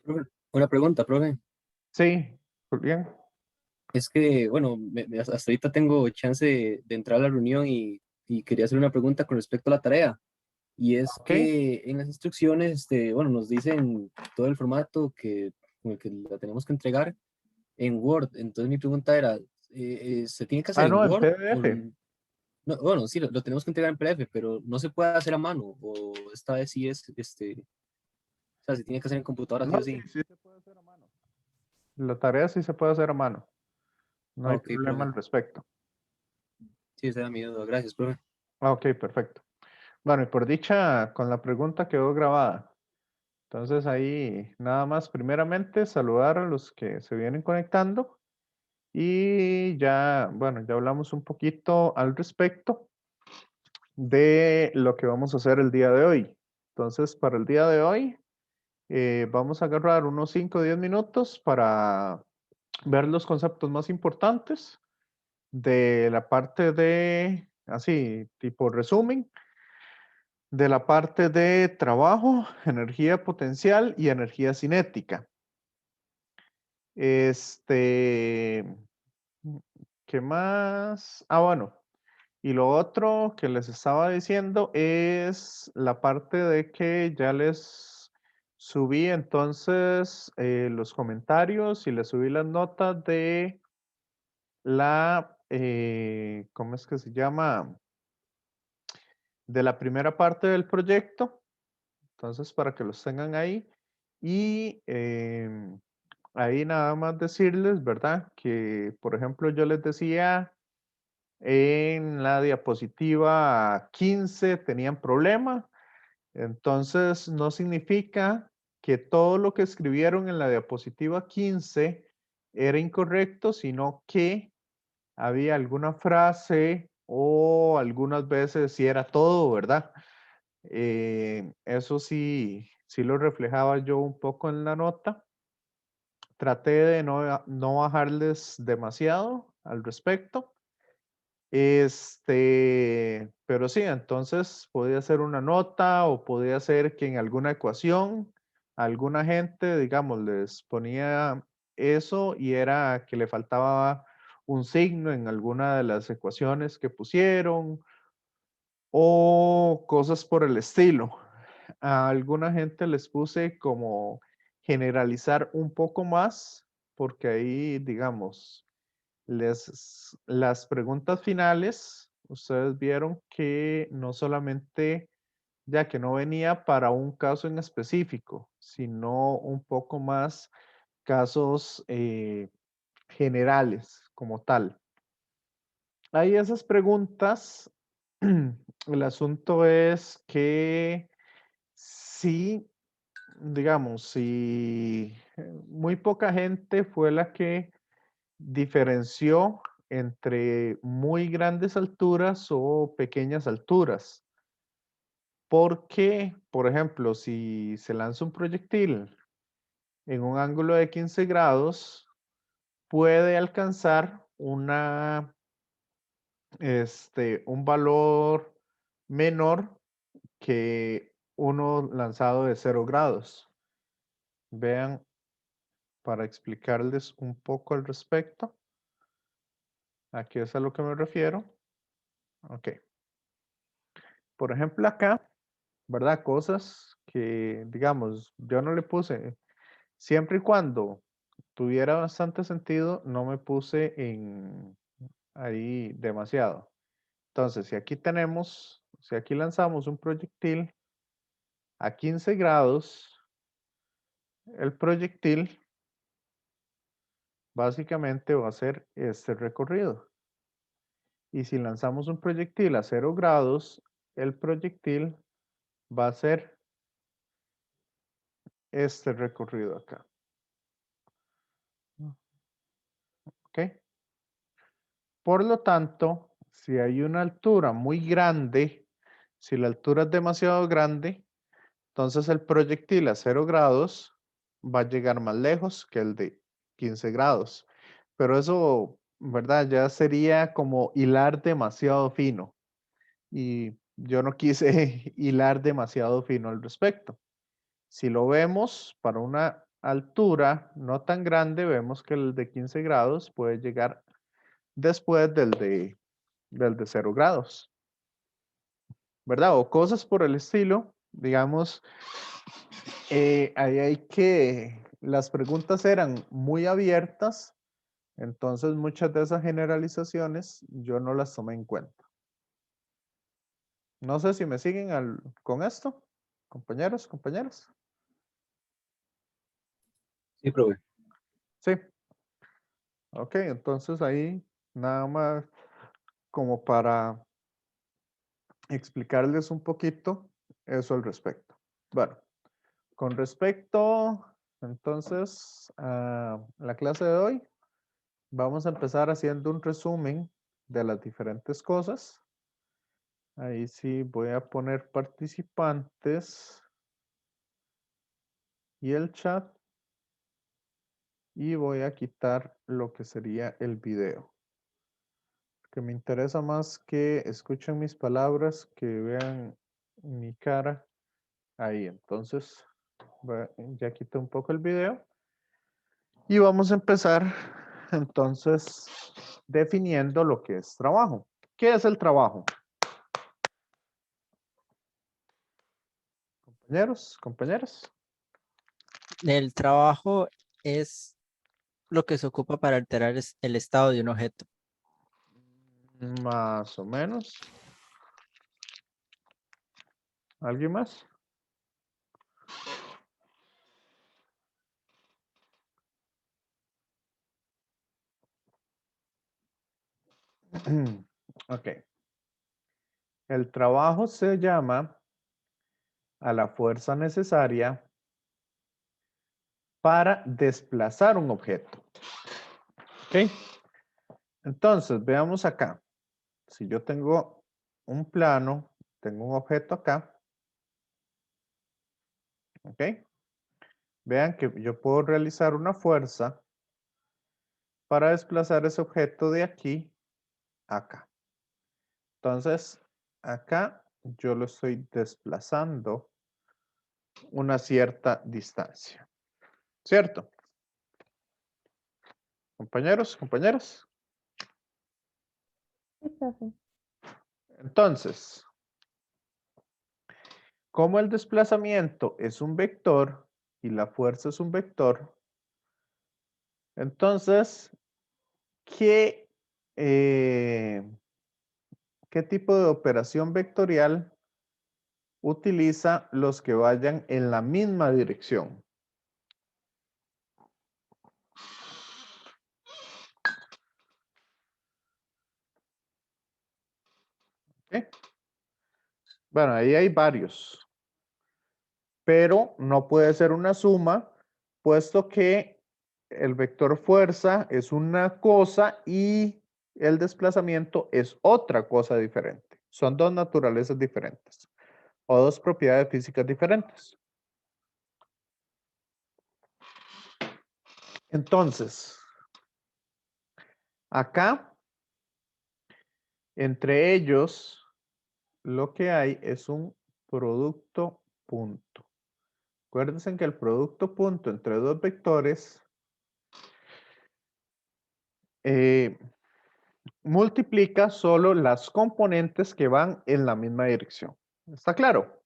Profe, una pregunta, profe. Sí, Julián. Es que, bueno, hasta ahorita tengo chance de entrar a la reunión y quería hacer una pregunta con respecto a la tarea. Y es Ok. que en las instrucciones, bueno, nos dicen todo el formato con el que la tenemos que entregar en Word. Entonces mi pregunta era, ¿se tiene que hacer Ah, en no, en Word? PDF. No, bueno, sí, lo tenemos que entregar en PDF, pero no se puede hacer a mano. O esta vez sí es, o sea, se tiene que hacer en computadora, sí No, o sí, sí. sí se puede hacer a mano. La tarea sí se puede hacer a mano. No Ah, hay ok, problema profe. al respecto. Sí, esa era mi duda. Gracias, profe. Ah, ok, perfecto. Bueno, y por dicha, con la pregunta quedó grabada. Entonces ahí nada más, primeramente, saludar a los que se vienen conectando y ya, bueno, ya hablamos un poquito al respecto de lo que vamos a hacer el día de hoy. Entonces, para el día de hoy, vamos a agarrar unos 5 o 10 minutos para ver los conceptos más importantes de la parte de, así, tipo resumen, de la parte de trabajo, energía potencial y energía cinética. Este, ¿qué más? Ah, bueno, y lo otro que les estaba diciendo es la parte de que ya les subí entonces los comentarios y les subí las notas de la, ¿cómo es que se llama? De la primera parte del proyecto. Entonces, para que los tengan ahí. Y ahí nada más decirles, ¿verdad? Que, por ejemplo, yo les decía en la diapositiva 15 tenían problema. Entonces, no significa que todo lo que escribieron en la diapositiva 15 era incorrecto, sino que había alguna frase o algunas veces si era todo, ¿verdad? Eso sí, sí lo reflejaba yo un poco en la nota. Traté de no bajarles demasiado al respecto. Pero sí, entonces podía ser una nota o podía ser que en alguna ecuación alguna gente, digamos, les ponía eso y era que le faltaba un signo en alguna de las ecuaciones que pusieron o cosas por el estilo. A alguna gente les puse como generalizar un poco más, porque ahí, digamos, las preguntas finales, ustedes vieron que no solamente, ya que no venía para un caso en específico, sino un poco más casos generales como tal. Hay esas preguntas. El asunto es que sí, digamos, si muy poca gente fue la que diferenció entre muy grandes alturas o pequeñas alturas. Porque, por ejemplo, si se lanza un proyectil en un ángulo de 15 grados, puede alcanzar un valor menor que uno lanzado de 0 grados. Vean, para explicarles un poco al respecto, aquí es a lo que me refiero. Ok. Por ejemplo, acá, ¿verdad? Cosas que, digamos, yo no le puse, siempre y cuando tuviera bastante sentido, no me puse en ahí demasiado. Entonces, si aquí lanzamos un proyectil a 15 grados, el proyectil básicamente va a hacer este recorrido. Y si lanzamos un proyectil a 0 grados, el proyectil va a hacer este recorrido acá. ¿Ok? Por lo tanto, si hay una altura muy grande, si la altura es demasiado grande, entonces el proyectil a 0 grados va a llegar más lejos que el de 15 grados. Pero eso, ¿verdad? Ya sería como hilar demasiado fino. Y yo no quise hilar demasiado fino al respecto. Si lo vemos para una altura no tan grande, vemos que el de 15 grados puede llegar después del de 0 grados, ¿verdad? O cosas por el estilo, digamos, ahí hay que, las preguntas eran muy abiertas, entonces muchas de esas generalizaciones yo no las tomé en cuenta. No sé si me siguen con esto, compañeros, compañeras. Sí, profe. Sí. Ok, entonces ahí nada más como para explicarles un poquito eso al respecto. Bueno, con respecto entonces a la clase de hoy, vamos a empezar haciendo un resumen de las diferentes cosas. Ahí sí voy a poner participantes y el chat y voy a quitar lo que sería el video. Que me interesa más que escuchen mis palabras, que vean mi cara ahí. Entonces, ya quité un poco el video y vamos a empezar entonces definiendo lo que es trabajo. ¿Qué es el trabajo? Compañeros, compañeras. El trabajo es lo que se ocupa para alterar el estado de un objeto. Más o menos. ¿Alguien más? Ok. El trabajo se llama a la fuerza necesaria para desplazar un objeto. ¿Ok? Entonces, veamos acá. Si yo tengo un plano, tengo un objeto acá. ¿Ok? Vean que yo puedo realizar una fuerza para desplazar ese objeto de aquí a acá. Entonces, acá yo lo estoy desplazando una cierta distancia. ¿Cierto? Compañeros, compañeras. Sí, profe. Entonces, como el desplazamiento es un vector y la fuerza es un vector, entonces, ¿qué, eh, ¿qué tipo de operación vectorial utiliza los que vayan en la misma dirección? ¿Ok? Bueno, ahí hay varios, pero no puede ser una suma, puesto que el vector fuerza es una cosa y el desplazamiento es otra cosa diferente. Son dos naturalezas diferentes o dos propiedades físicas diferentes. Entonces, acá, entre ellos, lo que hay es un producto punto. Acuérdense que el producto punto entre dos vectores multiplica solo las componentes que van en la misma dirección. ¿Está claro?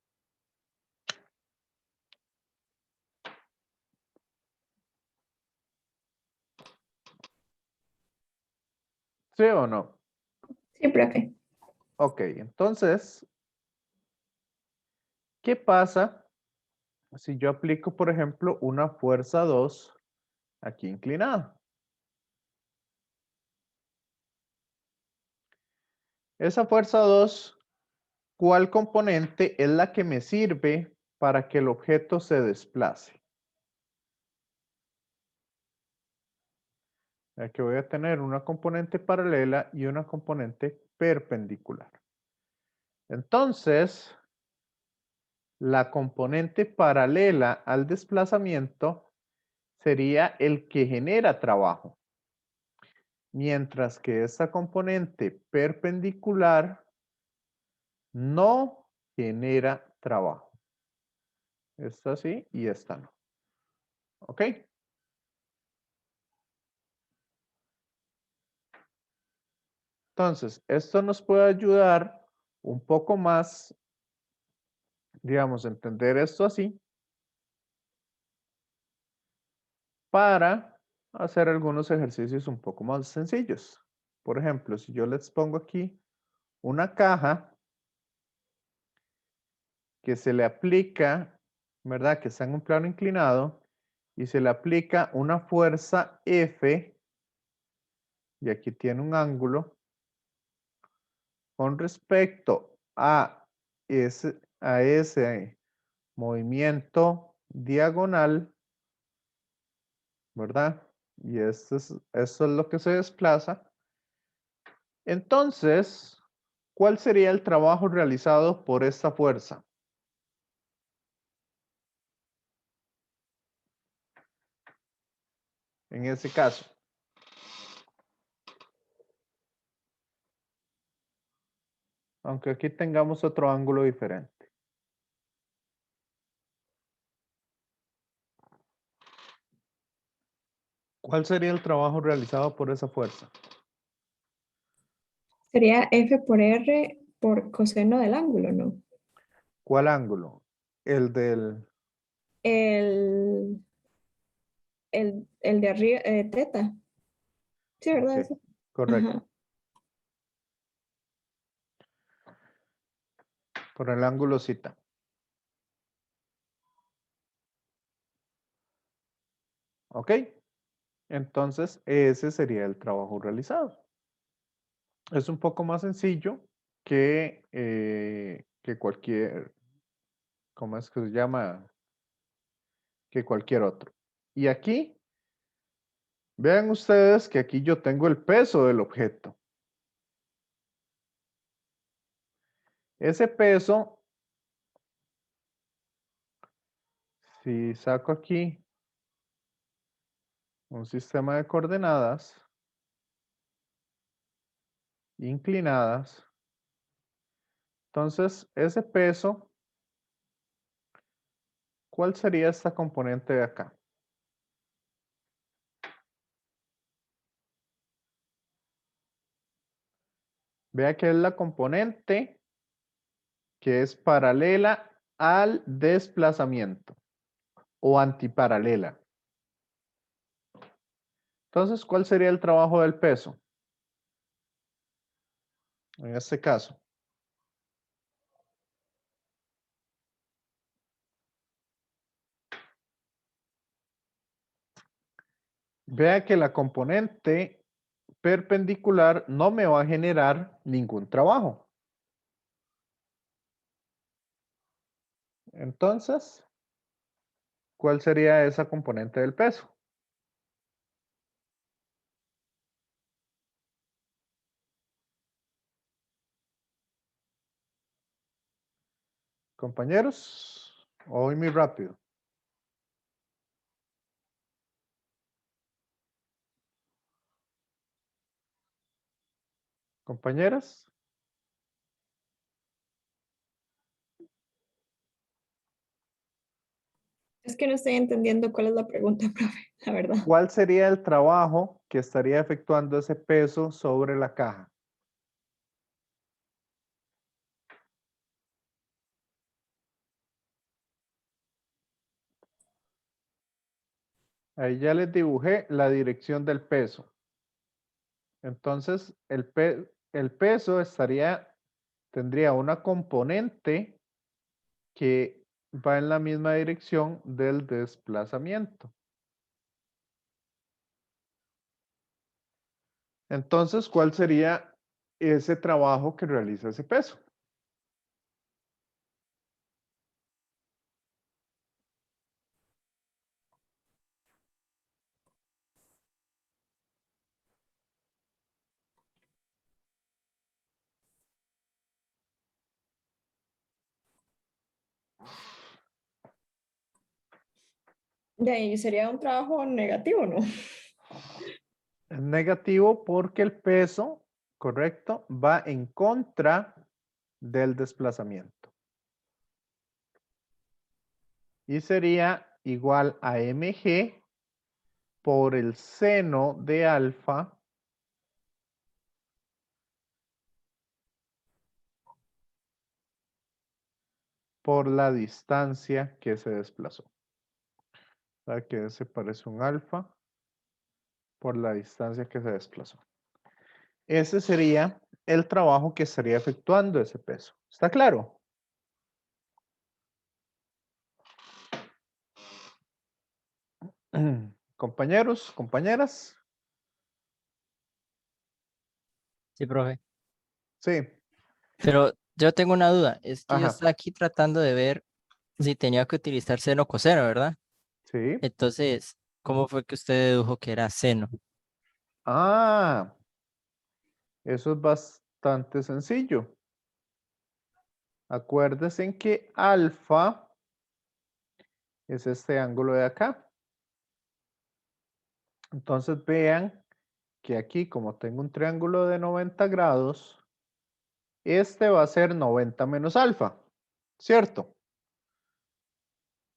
¿Sí o no? Sí, profe. Ok, entonces, ¿qué pasa si yo aplico, por ejemplo, una fuerza 2 aquí inclinada? Esa fuerza 2, ¿cuál componente es la que me sirve para que el objeto se desplace? Aquí voy a tener una componente paralela y una componente perpendicular. Entonces, la componente paralela al desplazamiento sería el que genera trabajo, mientras que esta componente perpendicular no genera trabajo. Esta sí y esta no. ¿Ok? Entonces, esto nos puede ayudar un poco más, digamos, a entender esto así, para hacer algunos ejercicios un poco más sencillos. Por ejemplo, si yo les pongo aquí una caja que se le aplica, ¿verdad? Que está en un plano inclinado y se le aplica una fuerza F y aquí tiene un ángulo con respecto a ese movimiento diagonal, ¿verdad? Y esto es lo que se desplaza. Entonces, ¿cuál sería el trabajo realizado por esta fuerza? En ese caso. Aunque aquí tengamos otro ángulo diferente. ¿Cuál sería el trabajo realizado por esa fuerza? Sería F por R por coseno del ángulo, ¿no? ¿Cuál ángulo? El del... El, el de arriba, teta. Sí, ¿verdad? Ok, Eso. correcto. Ajá. Por el ángulo zeta. ¿Ok? Entonces, ese sería el trabajo realizado. Es un poco más sencillo que cualquier, ¿cómo es que se llama? Que cualquier otro. Y aquí, vean ustedes que aquí yo tengo el peso del objeto. Ese peso, si saco aquí un sistema de coordenadas inclinadas, entonces ese peso, ¿cuál sería esta componente de acá? Vea que es la componente que es paralela al desplazamiento o antiparalela. Entonces, ¿cuál sería el trabajo del peso? En este caso. Vea que la componente perpendicular no me va a generar ningún trabajo. Entonces, ¿cuál sería esa componente del peso? Compañeros, voy muy rápido. Compañeras. Es que no estoy entendiendo cuál es la pregunta, profe, la verdad. ¿Cuál sería el trabajo que estaría efectuando ese peso sobre la caja? Ahí ya les dibujé la dirección del peso. Entonces, el peso tendría una componente que va en la misma dirección del desplazamiento. Entonces, ¿cuál sería ese trabajo que realiza ese peso? De ahí sería un trabajo negativo, ¿no? Es negativo porque el peso, correcto, va en contra del desplazamiento. Y sería igual a mg por el seno de alfa por la distancia que se desplazó. O sea que se parece un alfa por la distancia que se desplazó. Ese sería el trabajo que estaría efectuando ese peso. ¿Está claro? Compañeros, compañeras. Sí, profe. Sí. Pero yo tengo una duda. Es que yo Ajá. estaba aquí tratando de ver si tenía que utilizar seno coseno, ¿verdad? Sí. Entonces, ¿cómo fue que usted dedujo que era seno? Ah, eso es bastante sencillo. Acuérdense en que alfa es este ángulo de acá. Entonces vean que aquí, como tengo un triángulo de 90 grados, este va a ser 90 menos alfa, ¿cierto?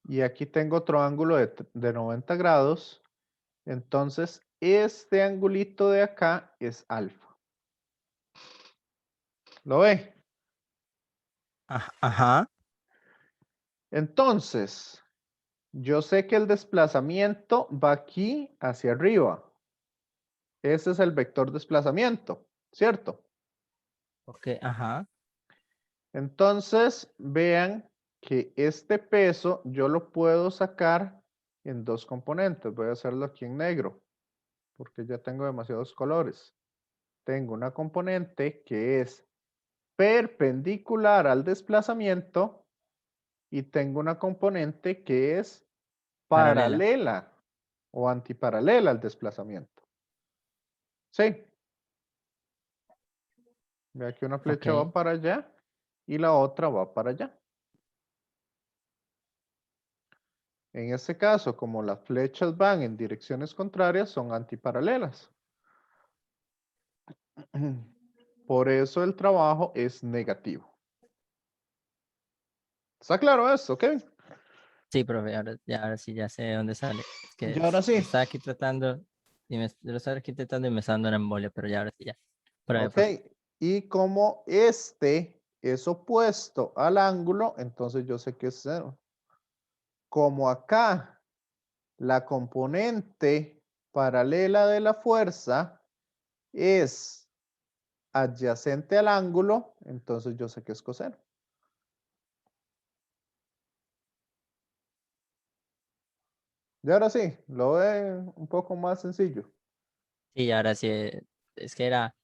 Y aquí tengo otro ángulo de 90 grados. Entonces, este angulito de acá es alfa. ¿Lo ve? Ajá. Entonces, yo sé que el desplazamiento va aquí hacia arriba. Ese es el vector desplazamiento, ¿cierto? Ok, ajá. Entonces, vean que este peso yo lo puedo sacar en dos componentes. Voy a hacerlo aquí en negro, porque ya tengo demasiados colores. Tengo una componente que es perpendicular al desplazamiento y tengo una componente que es Paralela. paralela o antiparalela al desplazamiento. Sí, vea que una flecha va Ok. para allá y la otra va para allá. En este caso, como las flechas van en direcciones contrarias, son antiparalelas. Por eso el trabajo es negativo. ¿Está claro esto, Kevin? Sí, profe, ahora sí ya sé de dónde sale. Es que Y ahora sí. yo estaba aquí tratando yo estaba aquí tratando y me está dando una embolia, pero ya ahora sí ya. Ok. Profe. Y como este es opuesto al ángulo, entonces yo sé que es cero. Como acá la componente paralela de la fuerza es adyacente al ángulo, entonces yo sé que es coseno. Y ahora sí, lo ve un poco más sencillo. Sí, ahora sí. Es que era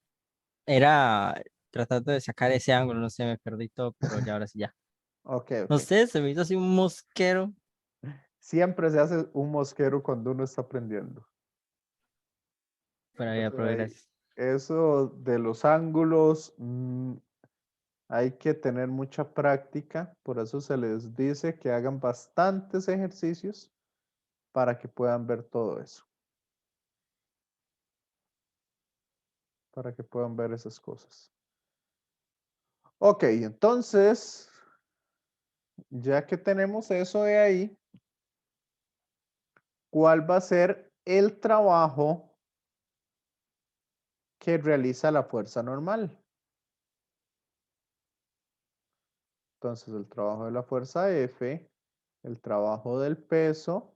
tratando de sacar ese ángulo, no sé, me perdí todo, pero ya ahora sí ya. Ok, No ok. sé, se me hizo así un mosquero. Siempre se hace un mosquero cuando uno está aprendiendo. Pero ya, Entonces profe, ahí, gracias. eso de los ángulos, hay que tener mucha práctica, por eso se les dice que hagan bastantes ejercicios para que puedan ver todo eso, para que puedan ver esas cosas. Ok, entonces, ya que tenemos eso de ahí, ¿cuál va a ser el trabajo que realiza la fuerza normal? Entonces, el trabajo de la fuerza F, el trabajo del peso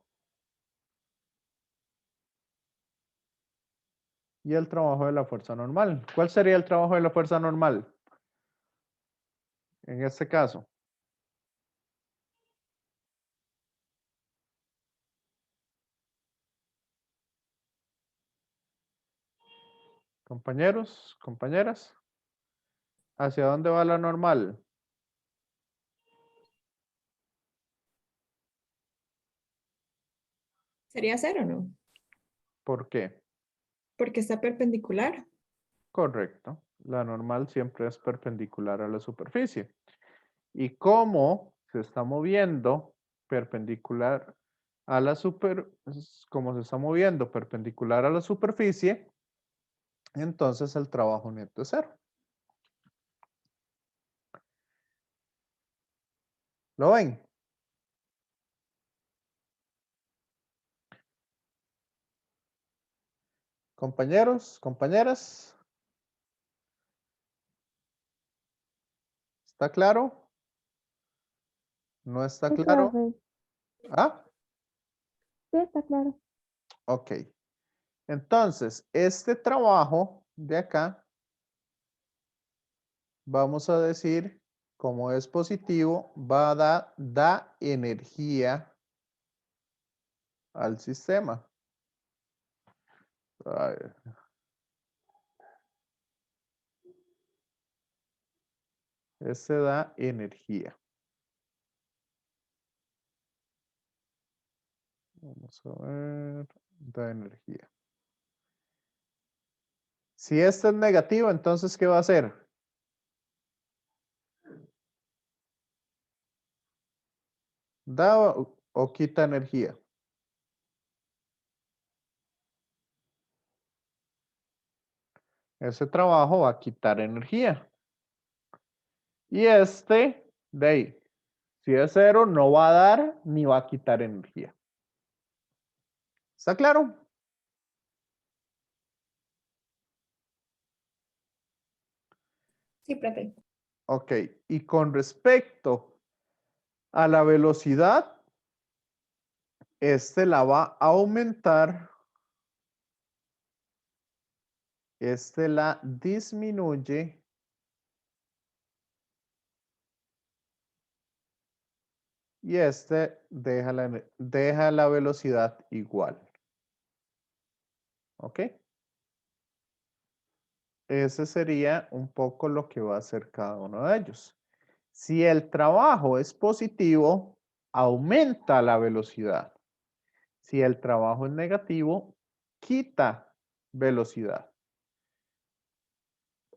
y el trabajo de la fuerza normal. ¿Cuál sería el trabajo de la fuerza normal en este caso? Compañeros, compañeras, ¿hacia dónde va la normal? ¿Sería cero o no? ¿Por qué? Porque está perpendicular. Correcto. La normal siempre es perpendicular a la superficie. Y como se está moviendo perpendicular a la como se está moviendo perpendicular a la superficie, entonces el trabajo neto es cero. ¿Lo ven? Compañeros, compañeras. ¿Está claro? ¿No está Sí, claro? profe. ¿Ah? Sí, está claro. Ok. Entonces, este trabajo de acá, vamos a decir, como es positivo, va a da energía al sistema. A ver. Este da energía. Vamos a ver, da energía. Si este es negativo, entonces, ¿qué va a hacer? ¿Da o quita energía? Ese trabajo va a quitar energía. Y este, de ahí, si es cero, no va a dar ni va a quitar energía. ¿Está claro? Sí, profe. Ok, y con respecto a la velocidad, este la va a aumentar, este la disminuye y este deja la velocidad igual. ¿Ok? Ese sería un poco lo que va a hacer cada uno de ellos. Si el trabajo es positivo, aumenta la velocidad. Si el trabajo es negativo, quita velocidad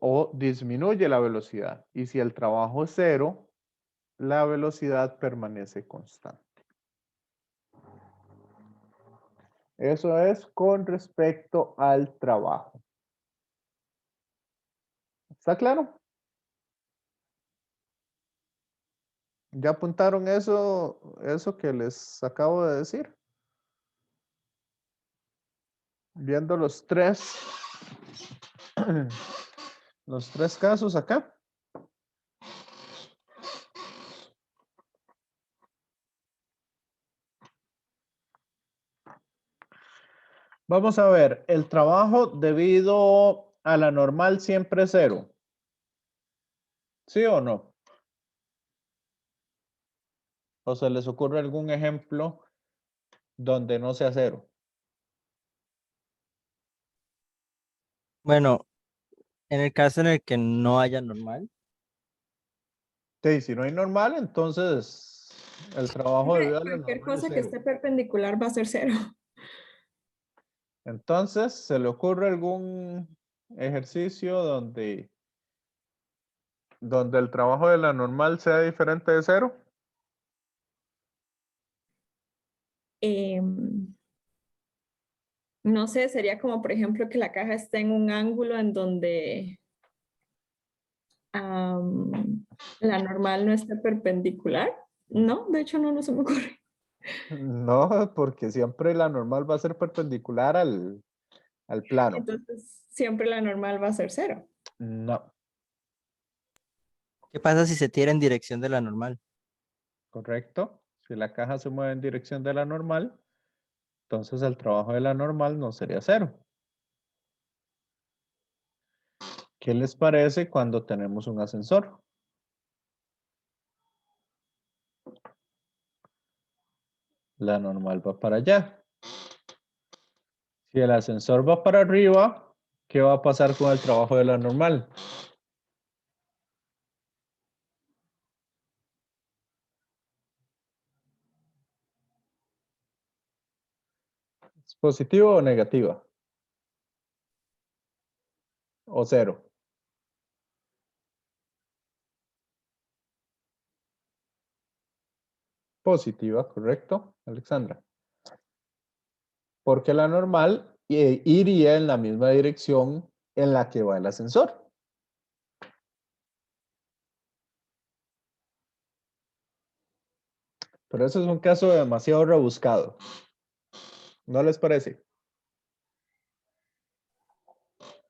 o disminuye la velocidad. Y si el trabajo es cero, la velocidad permanece constante. Eso es con respecto al trabajo. ¿Está claro? ¿Ya apuntaron eso que les acabo de decir? Viendo los tres casos acá. Vamos a ver, el trabajo debido a la normal siempre es cero. ¿Sí o no? ¿O se les ocurre algún ejemplo donde no sea cero? Bueno, en el caso en el que no haya normal, Sí, si no hay normal, entonces el trabajo debido a la Cualquier normal es cosa que cero. esté perpendicular va a ser cero. Entonces, ¿se le ocurre algún ejercicio donde el trabajo de la normal sea diferente de cero? Em, no sé, sería como, por ejemplo, que la caja esté en un ángulo en donde la normal no esté perpendicular. No, de hecho no se me ocurre. No, porque siempre la normal va a ser perpendicular al plano. Entonces, siempre la normal va a ser cero. No, ¿qué pasa si se tira en dirección de la normal? correcto. Si la caja se mueve en dirección de la normal, entonces el trabajo de la normal no sería cero. ¿Qué les parece cuando tenemos un ascensor? La normal va para allá. Si el ascensor va para arriba, ¿qué va a pasar con el trabajo de la normal? ¿Es positivo o negativa? ¿O cero? Positiva, correcto, Alexandra. Porque la normal iría en la misma dirección en la que va el ascensor. Pero eso es un caso demasiado rebuscado. ¿No les parece?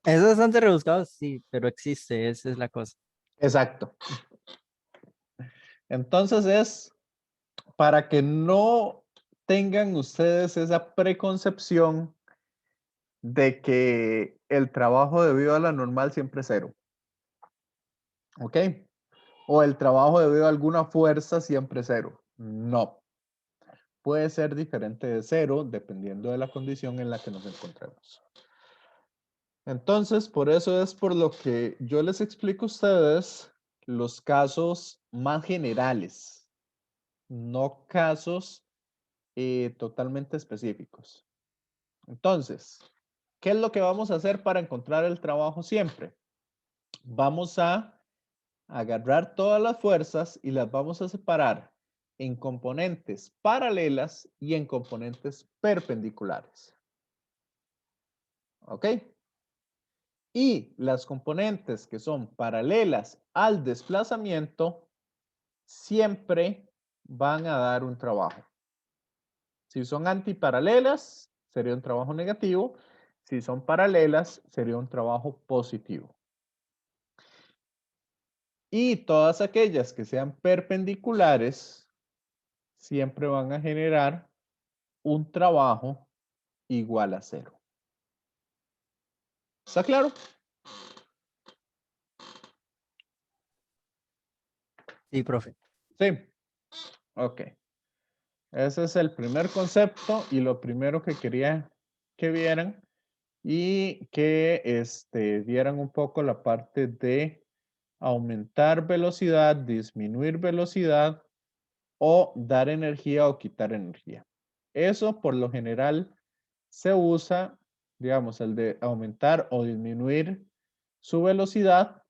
Es bastante rebuscado, sí, pero existe, esa es la cosa. Exacto. Entonces es para que no tengan ustedes esa preconcepción de que el trabajo debido a la normal siempre es cero. ¿Ok? O el trabajo debido a alguna fuerza siempre es cero. No. Puede ser diferente de cero dependiendo de la condición en la que nos encontremos. Entonces, por eso es por lo que yo les explico a ustedes los casos más generales, no casos totalmente específicos. Entonces, ¿qué es lo que vamos a hacer para encontrar el trabajo siempre? Vamos a agarrar todas las fuerzas y las vamos a separar en componentes paralelas y en componentes perpendiculares. ¿Ok? Y las componentes que son paralelas al desplazamiento siempre van a dar un trabajo. Si son antiparalelas, sería un trabajo negativo. Si son paralelas, sería un trabajo positivo. Y todas aquellas que sean perpendiculares siempre van a generar un trabajo igual a cero. ¿Está claro? Sí, profe. Sí. Ok. Ese es el primer concepto y lo primero que quería que vieran y que vieran un poco la parte de aumentar velocidad, disminuir velocidad o dar energía o quitar energía. Eso por lo general se usa, digamos, el de aumentar o disminuir su velocidad.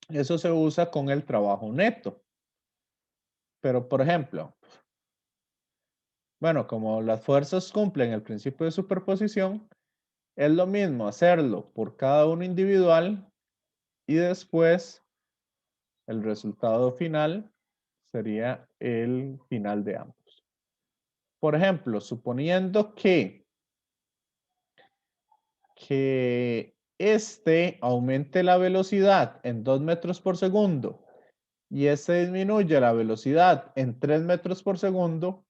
Eso se usa con el trabajo neto. Pero, por ejemplo, bueno, como las fuerzas cumplen el principio de superposición, es lo mismo hacerlo por cada uno individual y después el resultado final sería el final de ambos. Por ejemplo, suponiendo que este aumente la velocidad en 2 metros por segundo y este disminuye la velocidad en 3 metros por segundo,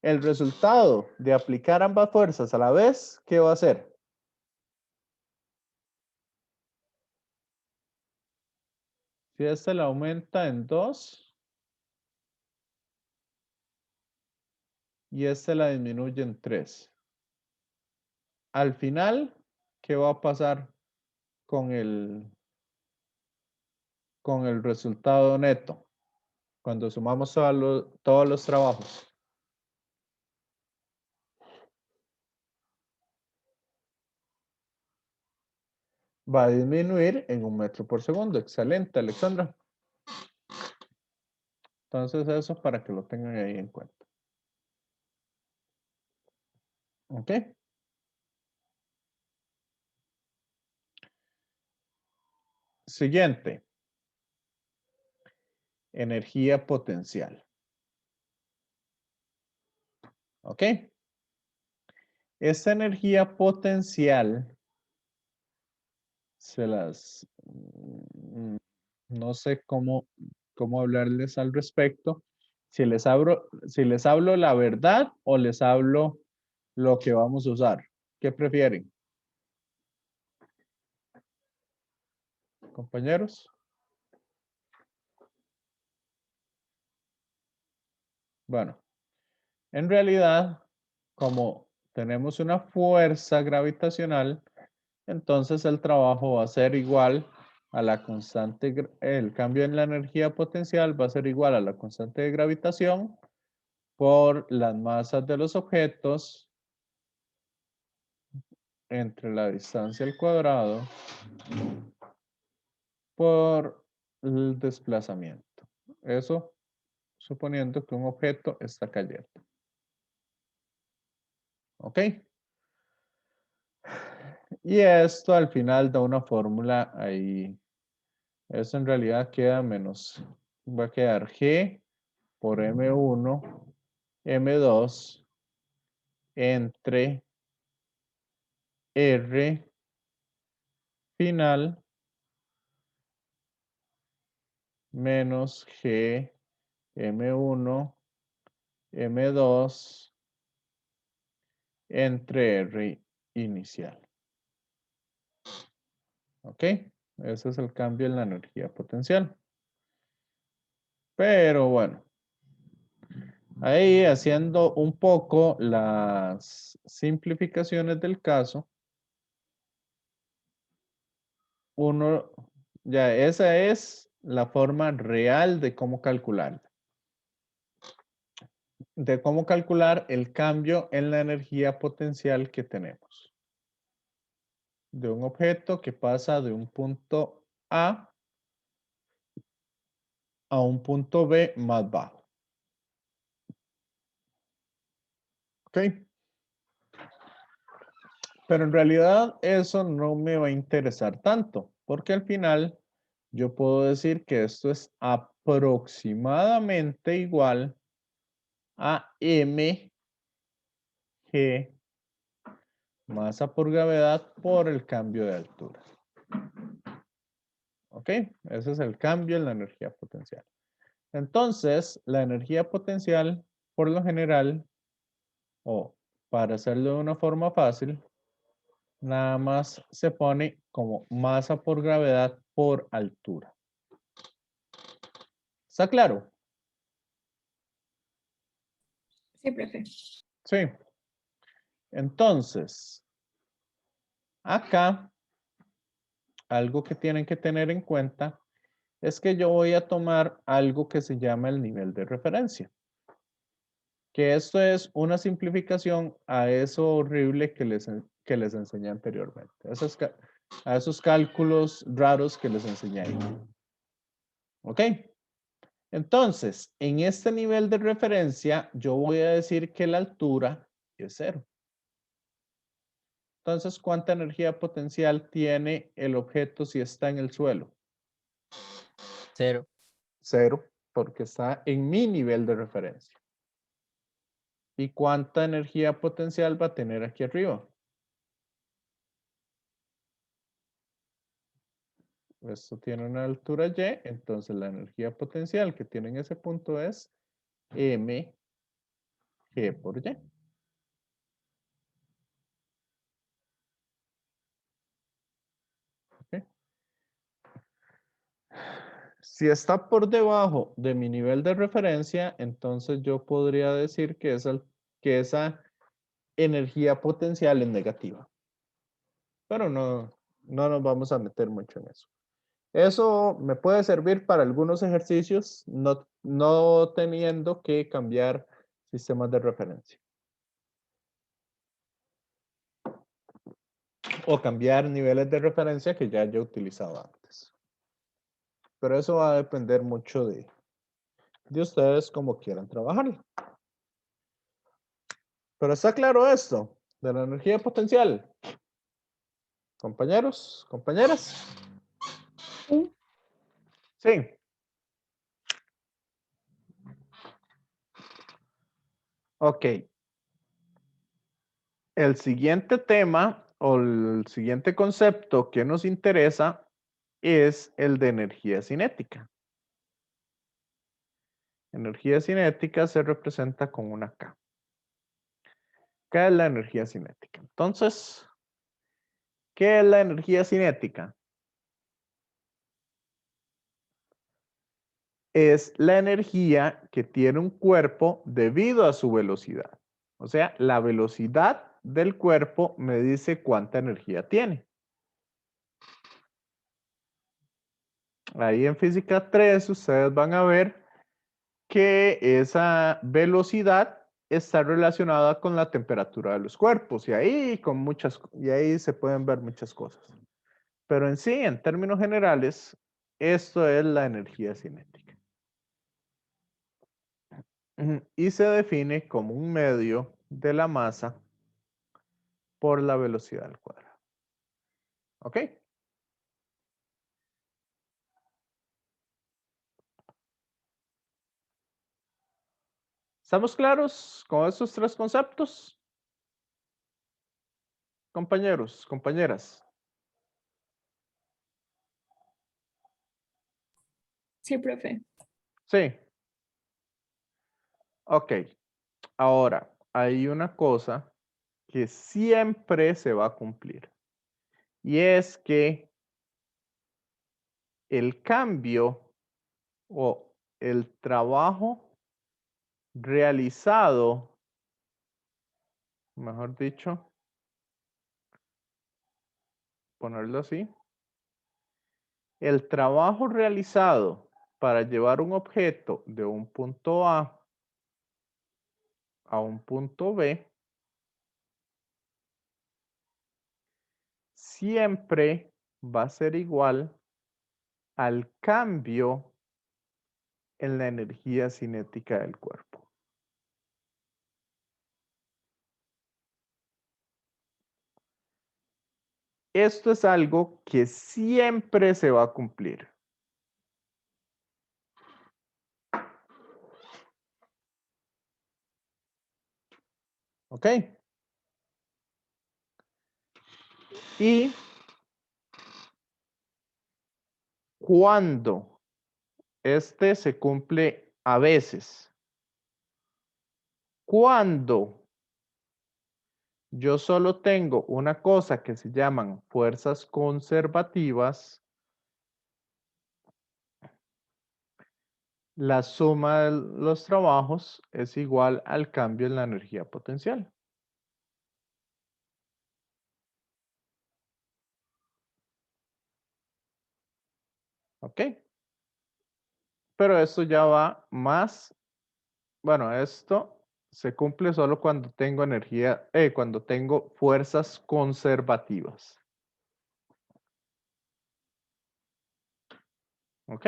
el resultado de aplicar ambas fuerzas a la vez, ¿qué va a ser? Si este la aumenta en 2 y este la disminuye en 3. Al final, ¿qué va a pasar con el resultado neto cuando sumamos todos los trabajos? Va a disminuir en 1 metro por segundo. Excelente, Alexandra. Entonces eso para que lo tengan ahí en cuenta. ¿Ok? Siguiente. Energía potencial. ¿Ok? Esta energía potencial no sé cómo hablarles al respecto. Si les hablo la verdad o les hablo lo que vamos a usar. ¿Qué prefieren? Compañeros. Bueno, en realidad, como tenemos una fuerza gravitacional, entonces el trabajo va a ser igual a la constante, el cambio en la energía potencial va a ser igual a la constante de gravitación por las masas de los objetos entre la distancia al cuadrado por el desplazamiento. Eso suponiendo que un objeto está cayendo. ¿Ok? Y esto al final da una fórmula ahí. Eso en realidad queda menos. Va a quedar G por M1, M2 entre R final menos G M1 M2 entre R inicial. ¿Ok? Ese es el cambio en la energía potencial. Pero bueno, ahí haciendo un poco las simplificaciones del caso, ya esa es la forma real de cómo calcular. De cómo calcular el cambio en la energía potencial que tenemos. De un objeto que pasa de un punto A a un punto B más bajo. ¿Ok? Pero en realidad eso no me va a interesar tanto, porque al final yo puedo decir que esto es aproximadamente igual a mg masa por gravedad por el cambio de altura. ¿Ok? Ese es el cambio en la energía potencial. Entonces, la energía potencial, por lo general, o para hacerlo de una forma fácil, nada más se pone como masa por gravedad por altura. ¿Está claro? Sí, profe. Sí. Entonces, acá, algo que tienen que tener en cuenta es que yo voy a tomar algo que se llama el nivel de referencia. Que esto es una simplificación a eso horrible que les enseñé anteriormente. A esos cálculos raros que les enseñé ahí. ¿Ok? Entonces, en este nivel de referencia, yo voy a decir que la altura es 0. Entonces, ¿cuánta energía potencial tiene el objeto si está en el suelo? 0. 0, porque está en mi nivel de referencia. ¿Y cuánta energía potencial va a tener aquí arriba? Esto tiene una altura y, entonces la energía potencial que tiene en ese punto es mg por y. ¿Okay? Si está por debajo de mi nivel de referencia, entonces yo podría decir que esa energía potencial es negativa. Pero no nos vamos a meter mucho en eso. Eso me puede servir para algunos ejercicios, no teniendo que cambiar sistemas de referencia. O cambiar niveles de referencia que ya haya utilizado antes. Pero eso va a depender mucho de ustedes como quieran trabajar. Pero está claro esto de la energía potencial. Compañeros, compañeras. Sí. Sí. Ok. El siguiente tema o el siguiente concepto que nos interesa es el de energía cinética. Energía cinética se representa con una K. ¿Qué es la energía cinética? Entonces, ¿qué es la energía cinética? Es la energía que tiene un cuerpo debido a su velocidad. O sea, la velocidad del cuerpo me dice cuánta energía tiene. Ahí en física 3 ustedes van a ver que esa velocidad está relacionada con la temperatura de los cuerpos y ahí se pueden ver muchas cosas. Pero en sí, en términos generales, esto es la energía cinética. Y se define como un medio de la masa por la velocidad al cuadrado. ¿Ok? ¿Estamos claros con estos tres conceptos? Compañeros, compañeras. Sí, profe. Sí. Ok. Ahora, hay una cosa que siempre se va a cumplir. Y es que el cambio o el trabajo realizado, mejor dicho, ponerlo así, el trabajo realizado para llevar un objeto de un punto A un punto B siempre va a ser igual al cambio en la energía cinética del cuerpo. Esto es algo que siempre se va a cumplir. ¿Ok? Y cuando este se cumple a veces, cuando yo solo tengo una cosa que se llaman fuerzas conservativas, la suma de los trabajos es igual al cambio en la energía potencial. ¿Ok? Pero esto ya va más, bueno, esto se cumple solo cuando tengo energía, cuando tengo fuerzas conservativas. ¿Ok?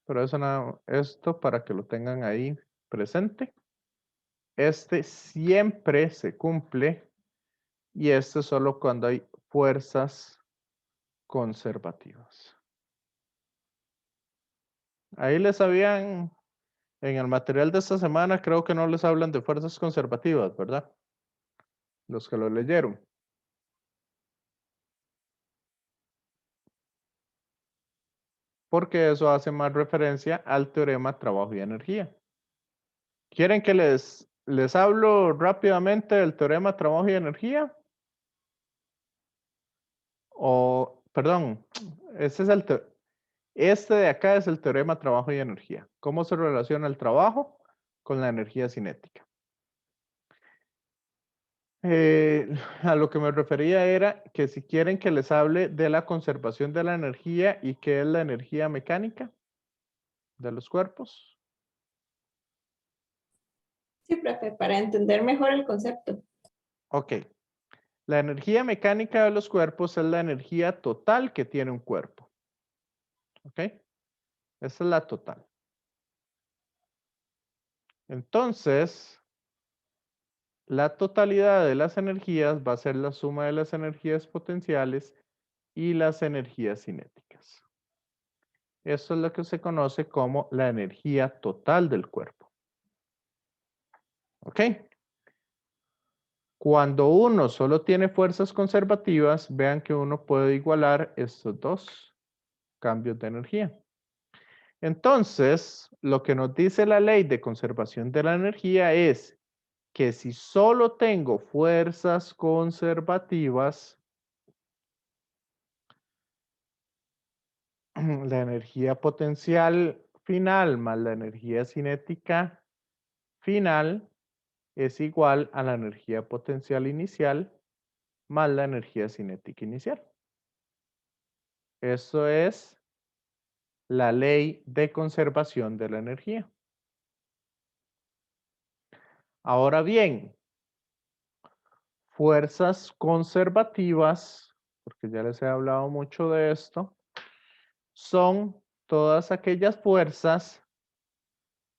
Pero eso nada, esto para que lo tengan ahí presente. Este siempre se cumple y este solo cuando hay fuerzas conservativas. Ahí les habían, en el material de esta semana, creo que no les hablan de fuerzas conservativas, ¿verdad? Los que lo leyeron. Porque eso hace más referencia al teorema trabajo y energía. ¿Quieren que les hablo rápidamente del teorema trabajo y energía? O, perdón, este de acá es el teorema trabajo y energía. ¿Cómo se relaciona el trabajo con la energía cinética? A lo que me refería era que si quieren que les hable de la conservación de la energía y qué es la energía mecánica de los cuerpos. Sí, profe, para entender mejor el concepto. Ok. La energía mecánica de los cuerpos es la energía total que tiene un cuerpo. ¿Ok? Esa es la total. Entonces, la totalidad de las energías va a ser la suma de las energías potenciales y las energías cinéticas. Eso es lo que se conoce como la energía total del cuerpo. ¿Ok? Cuando uno solo tiene fuerzas conservativas, vean que uno puede igualar estos dos cambios de energía. Entonces, lo que nos dice la ley de conservación de la energía es que si solo tengo fuerzas conservativas, la energía potencial final más la energía cinética final es igual a la energía potencial inicial más la energía cinética inicial. Eso es la ley de conservación de la energía. Ahora bien, fuerzas conservativas, porque ya les he hablado mucho de esto, son todas aquellas fuerzas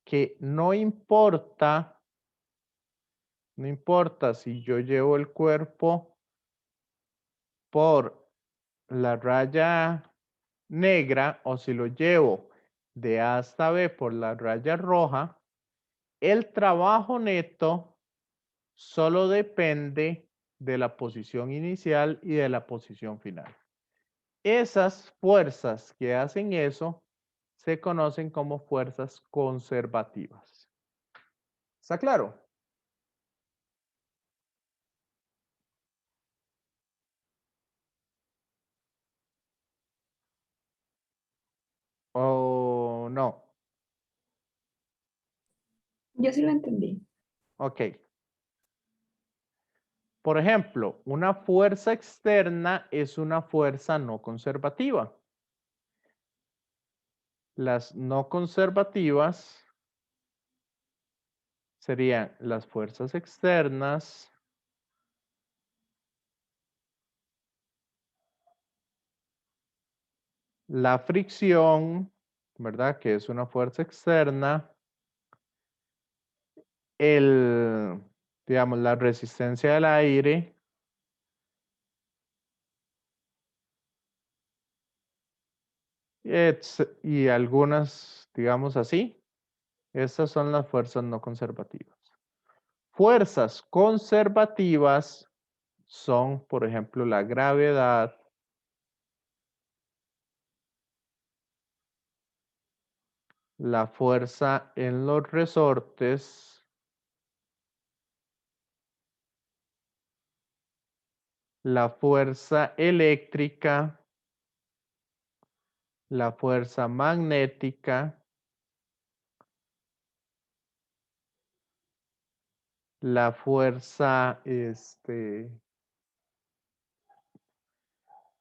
que no importa si yo llevo el cuerpo por la raya negra o si lo llevo de A hasta B por la raya roja, el trabajo neto solo depende de la posición inicial y de la posición final. Esas fuerzas que hacen eso se conocen como fuerzas conservativas. ¿Está claro? ¿O no? Yo sí lo entendí. Ok. Por ejemplo, una fuerza externa es una fuerza no conservativa. Las no conservativas serían las fuerzas externas, la fricción, ¿verdad? Que es una fuerza externa, digamos, la resistencia del aire, y algunas, digamos así, estas son las fuerzas no conservativas. Fuerzas conservativas son, por ejemplo, la gravedad, la fuerza en los resortes, la fuerza eléctrica, la fuerza magnética, la fuerza,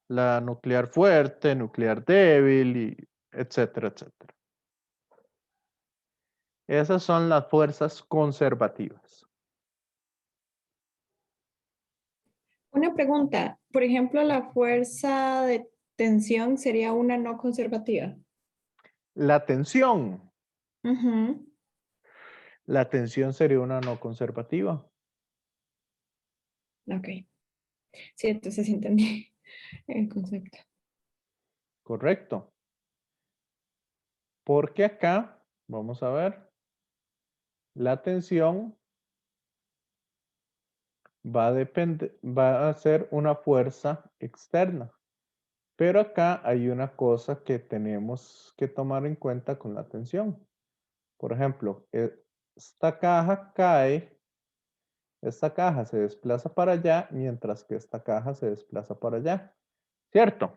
la nuclear fuerte, nuclear débil, y etcétera, etcétera. Esas son las fuerzas conservativas. Una pregunta, por ejemplo, la fuerza de tensión sería una no conservativa. La tensión, Ujú, la tensión sería una no conservativa. ok. Sí, entonces sí entendí el concepto. Correcto. Porque acá, vamos a ver, la tensión va a ser una fuerza externa. Pero acá hay una cosa que tenemos que tomar en cuenta con la tensión. Por ejemplo, esta caja cae, esta caja se desplaza para allá, mientras que esta caja se desplaza para allá. ¿Cierto?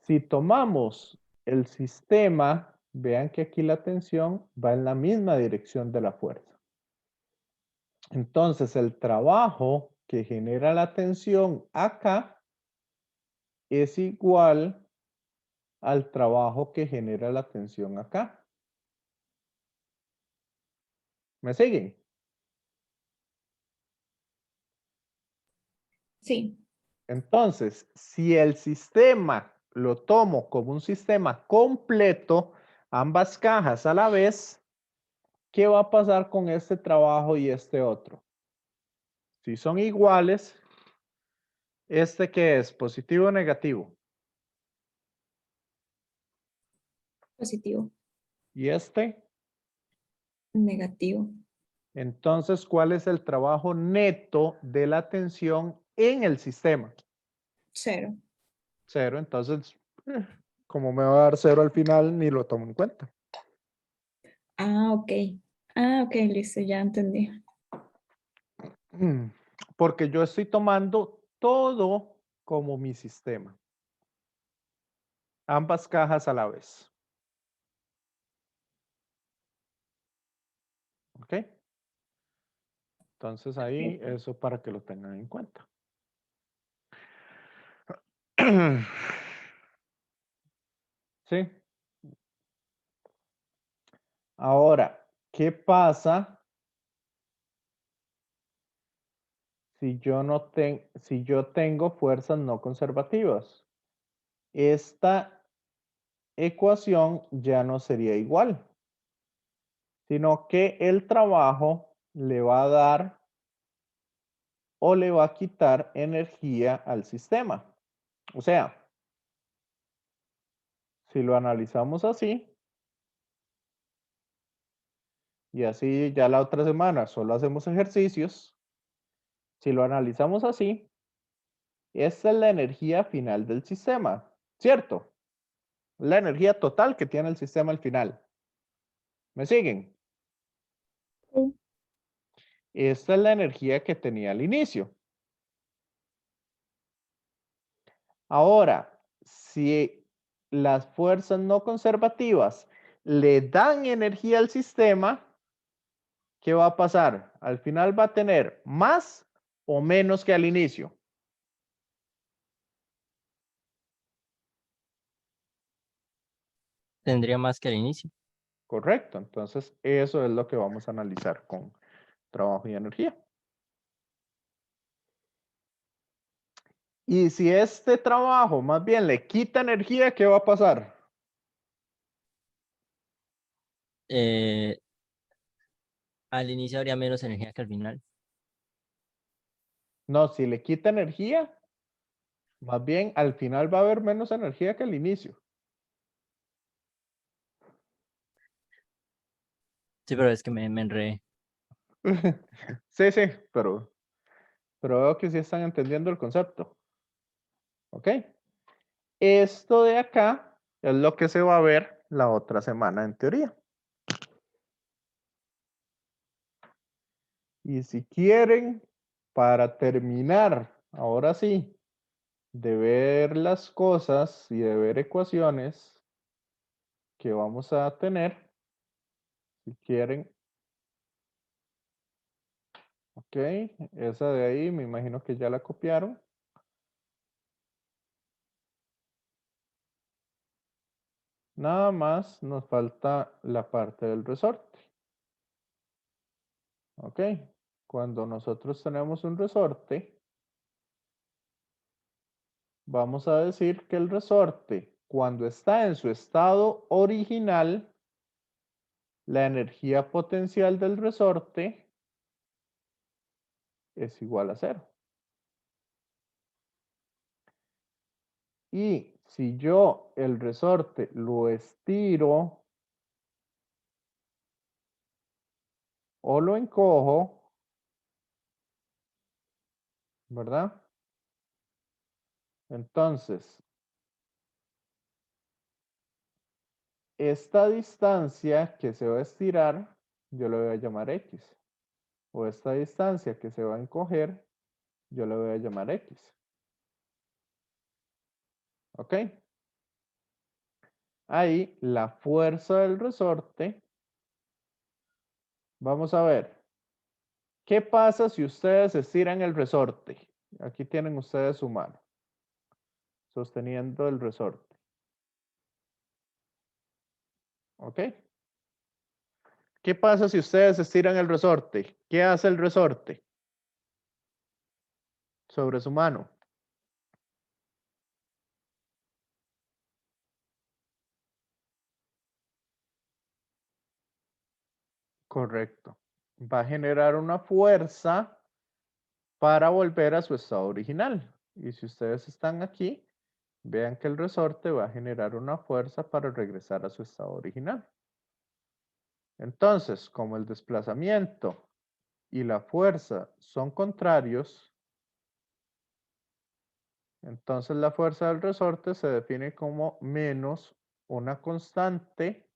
Si tomamos el sistema, vean que aquí la tensión va en la misma dirección de la fuerza. Entonces, el trabajo que genera la tensión acá es igual al trabajo que genera la tensión acá. ¿Me siguen? Sí, Entonces, si el sistema lo tomo como un sistema completo, ambas cajas a la vez, ¿qué va a pasar con este trabajo y este otro? Si son iguales, ¿este qué es? ¿Positivo o negativo? positivo, ¿Y este? negativo, Entonces, ¿cuál es el trabajo neto de la tensión en el sistema? cero. Cero. Entonces, como me va a dar cero al final, ni lo tomo en cuenta. Ah, ok. Ah, ok, listo, ya entendí. Porque yo estoy tomando todo como mi sistema. Ambas cajas a la vez. ¿Ok? Entonces ahí, eso para que lo tengan en cuenta. ¿Sí? Ahora, ¿qué pasa si yo tengo fuerzas no conservativas? Esta ecuación ya no sería igual, sino que el trabajo le va a dar o le va a quitar energía al sistema. O sea, si lo analizamos así, y así ya la otra semana solo hacemos ejercicios, si lo analizamos así, Esta es la energía final del sistema, ¿cierto? La energía total que tiene el sistema al final. ¿Me siguen? Sí. Esta es la energía que tenía al inicio. Ahora, si las fuerzas no conservativas le dan energía al sistema, ¿qué va a pasar? Al final va a tener más o menos que al inicio. Tendría más que al inicio. Correcto. Entonces, eso es lo que vamos a analizar con trabajo y energía. Y si este trabajo más bien le quita energía, ¿qué va a pasar? Eh, Al inicio habría menos energía que al final. No, si le quita energía, más bien al final va a haber menos energía que al inicio. Sí, pero es que me enredé. Sí, sí, pero veo que sí están entendiendo el concepto. ¿Ok? Esto de acá es lo que se va a ver la otra semana en teoría. Y si quieren, para terminar, ahora sí, de ver las cosas y de ver ecuaciones que vamos a tener, si quieren, ok, esa de ahí me imagino que ya la copiaron. Nada más nos falta la parte del resorte. Ok, cuando nosotros tenemos un resorte, vamos a decir que el resorte, cuando está en su estado original, la energía potencial del resorte es igual a 0. Y si yo el resorte lo estiro o lo encojo, ¿verdad? Entonces, esta distancia que se va a estirar, yo le voy a llamar X. O esta distancia que se va a encoger, yo le voy a llamar X. ¿Ok? Ahí la fuerza del resorte. Vamos a ver. ¿Qué pasa si ustedes estiran el resorte? Aquí tienen ustedes su mano. Sosteniendo el resorte. ¿Ok? ¿Qué pasa si ustedes estiran el resorte? ¿Qué hace el resorte? Sobre su mano. Correcto. Va a generar una fuerza para volver a su estado original. Y si ustedes están aquí, vean que el resorte va a generar una fuerza para regresar a su estado original. Entonces, como el desplazamiento y la fuerza son contrarios, entonces la fuerza del resorte se define como menos una constante.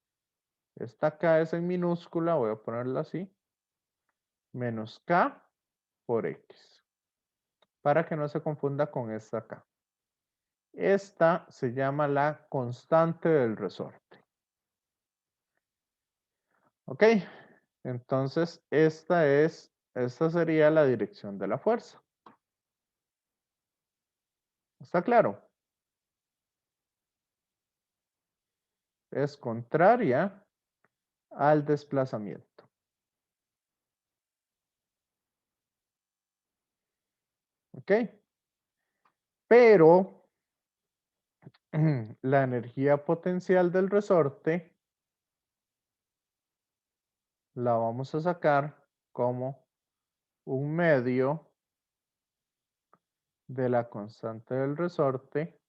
Esta K es en minúscula, voy a ponerla así, menos K por X, para que no se confunda con esta K. Esta se llama la constante del resorte. ¿Ok? Entonces, esta sería la dirección de la fuerza. ¿Está claro? Es contraria al desplazamiento. ¿Ok? Pero la energía potencial del resorte la vamos a sacar como un medio de la constante del resorte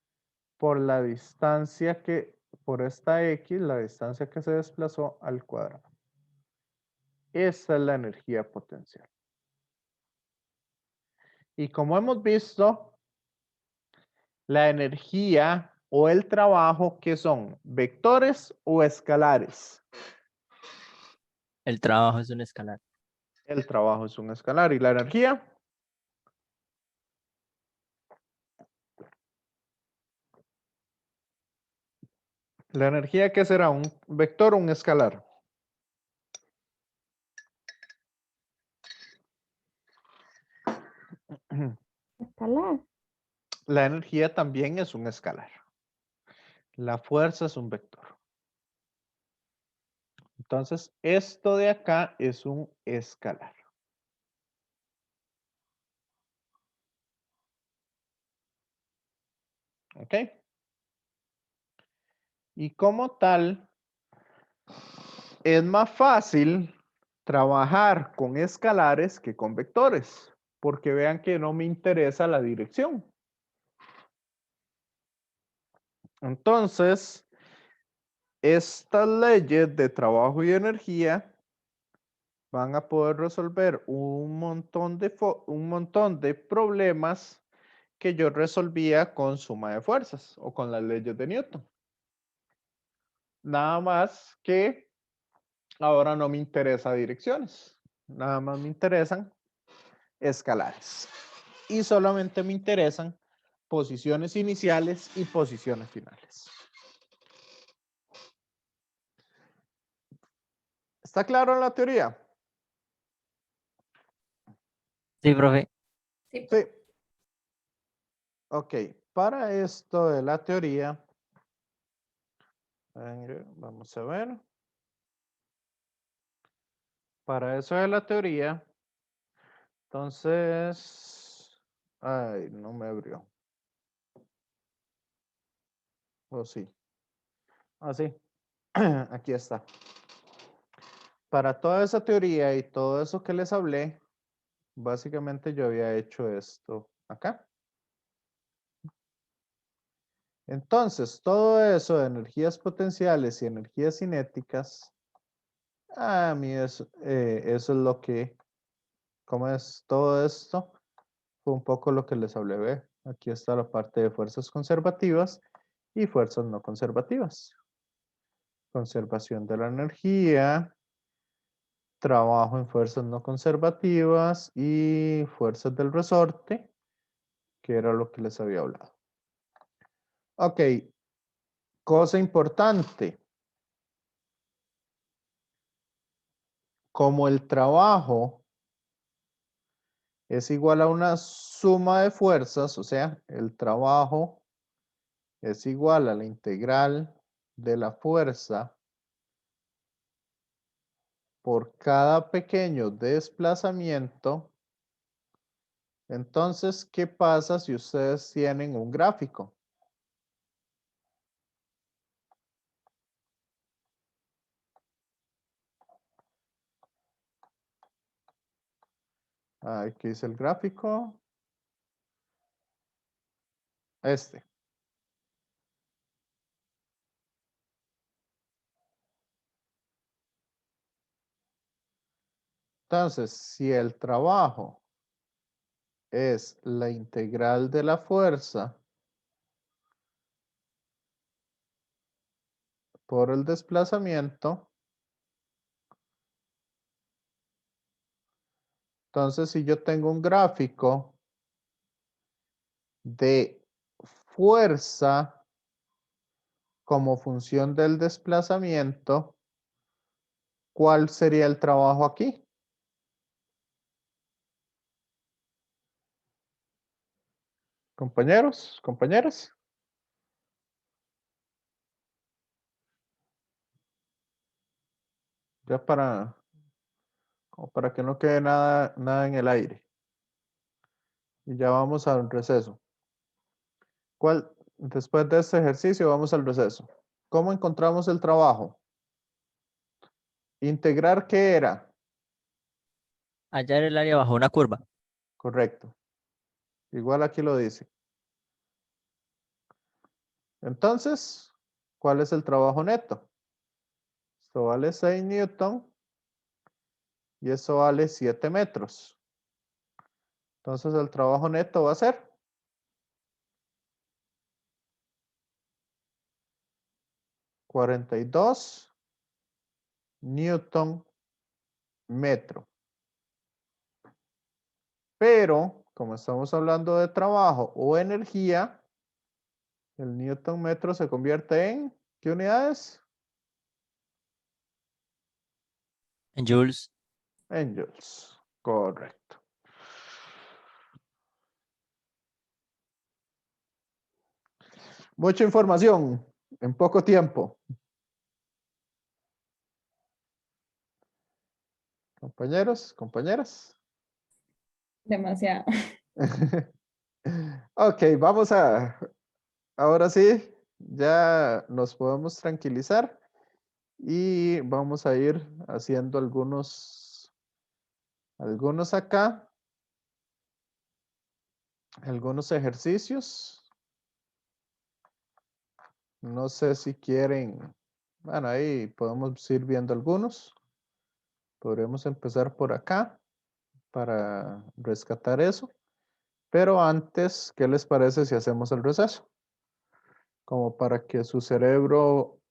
por la distancia por esta X, la distancia que se desplazó al cuadrado. Esa es la energía potencial. Y como hemos visto, la energía o el trabajo, ¿qué son? ¿Vectores o escalares? El trabajo es un escalar. El trabajo es un escalar. ¿Y la energía? ¿La energía qué será? ¿Un vector o un escalar? Escalar. La energía también es un escalar. La fuerza es un vector. Entonces, esto de acá es un escalar. ¿Ok? Y como tal, es más fácil trabajar con escalares que con vectores, porque vean que no me interesa la dirección. Entonces, estas leyes de trabajo y energía van a poder resolver un montón de problemas que yo resolvía con suma de fuerzas o con las leyes de Newton. Nada más que ahora no me interesa direcciones, nada más me interesan escalares. Y solamente me interesan posiciones iniciales y posiciones finales. ¿Está claro la teoría? Sí, profe. Sí, Sí. Ok, para esto de la teoría, vamos a ver. Para eso de la teoría, entonces, ay, no me abrió. Oh, sí. Ah, sí. Aquí está. Para toda esa teoría y todo eso que les hablé, básicamente yo había hecho esto acá. Entonces, todo eso de energías potenciales y energías cinéticas, a mí eso es lo que, ¿cómo es todo esto? Fue un poco lo que les hablé. ¿Ve? Aquí está la parte de fuerzas conservativas y fuerzas no conservativas. Conservación de la energía, trabajo en fuerzas no conservativas y fuerzas del resorte, que era lo que les había hablado. Ok, cosa importante. Como el trabajo es igual a una suma de fuerzas, o sea, el trabajo es igual a la integral de la fuerza por cada pequeño desplazamiento. Entonces, ¿qué pasa si ustedes tienen un gráfico? Aquí dice el gráfico. Este. Entonces, si el trabajo es la integral de la fuerza por el desplazamiento, entonces si yo tengo un gráfico de fuerza como función del desplazamiento, ¿cuál sería el trabajo aquí? Compañeros, compañeras. Ya para que no quede nada en el aire. Y ya vamos al receso. Después de este ejercicio vamos al receso. ¿Cómo encontramos el trabajo? Integrar, ¿qué era? Hallar el área bajo una curva. Correcto. Igual aquí lo dice. Entonces, ¿cuál es el trabajo neto? Esto vale 6 newton y eso vale 7 metros. Entonces el trabajo neto va a ser 42 Newton metro. Pero, como estamos hablando de trabajo o energía, el Newton metro se convierte en, ¿qué unidades? En joules. En joules. Correcto. Mucha información en poco tiempo. Compañeros, compañeras. Demasiado. Ok, vamos a, ahora sí, ya nos podemos tranquilizar y vamos a ir haciendo algunos acá, algunos ejercicios. No sé si quieren, bueno, ahí podemos ir viendo algunos. Podremos empezar por acá para rescatar eso. Pero antes, ¿qué les parece si hacemos el receso? Como para que su cerebro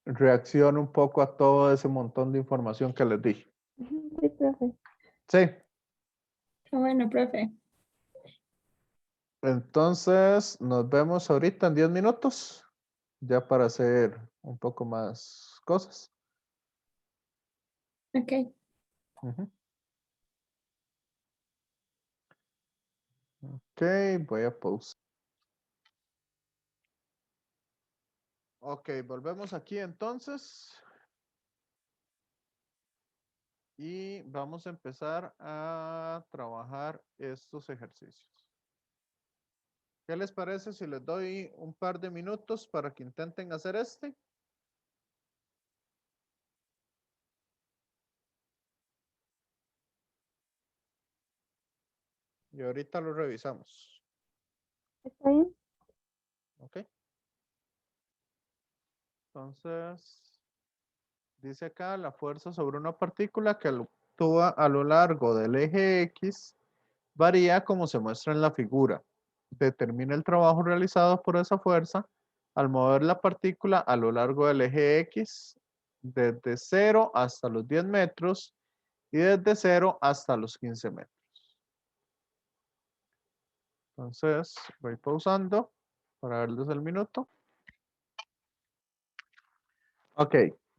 reaccione un poco a todo ese montón de información que les di. Sí, profe. Sí, Qué bueno, profe. entonces nos vemos ahorita en 10 minutos, ya para hacer un poco más cosas. Ok. Ujú. Ok, voy a pausar. Ok, volvemos aquí entonces. Y vamos a empezar a trabajar estos ejercicios. ¿Qué les parece si les doy un par de minutos para que intenten hacer este? Y ahorita lo revisamos. ¿Está bien? ¿Ok? Entonces, dice acá la fuerza sobre una partícula que actúa a lo largo del eje X varía como se muestra en la figura. Determina el trabajo realizado por esa fuerza al mover la partícula a lo largo del eje X desde 0 hasta los 10 metros y desde 0 hasta los 15 metros. Entonces, voy pausando para darles el minuto. Ok,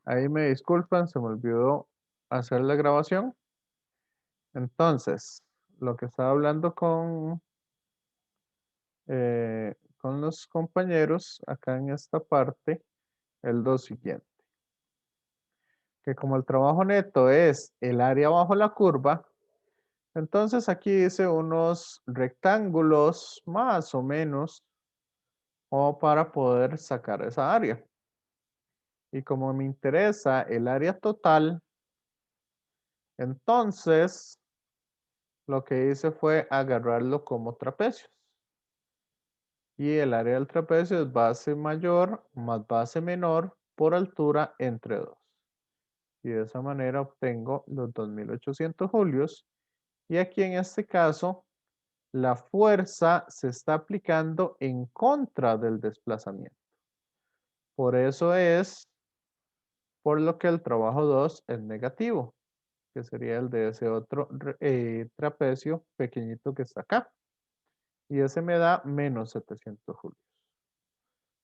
ahí me disculpan, se me olvidó hacer la grabación. Entonces, lo que estaba hablando con los compañeros acá en esta parte es lo siguiente. Que como el trabajo neto es el área bajo la curva, entonces aquí hice unos rectángulos más o menos o para poder sacar esa área. Y como me interesa el área total, entonces lo que hice fue agarrarlo como trapecios. Y el área del trapecio es base mayor más base menor por altura entre 2. Y de esa manera obtengo los 2800 julios. Y aquí en este caso, la fuerza se está aplicando en contra del desplazamiento. Por eso es por lo que el trabajo 2 es negativo, que sería el de ese otro trapecio pequeñito que está acá. Y ese me da menos 700 julios.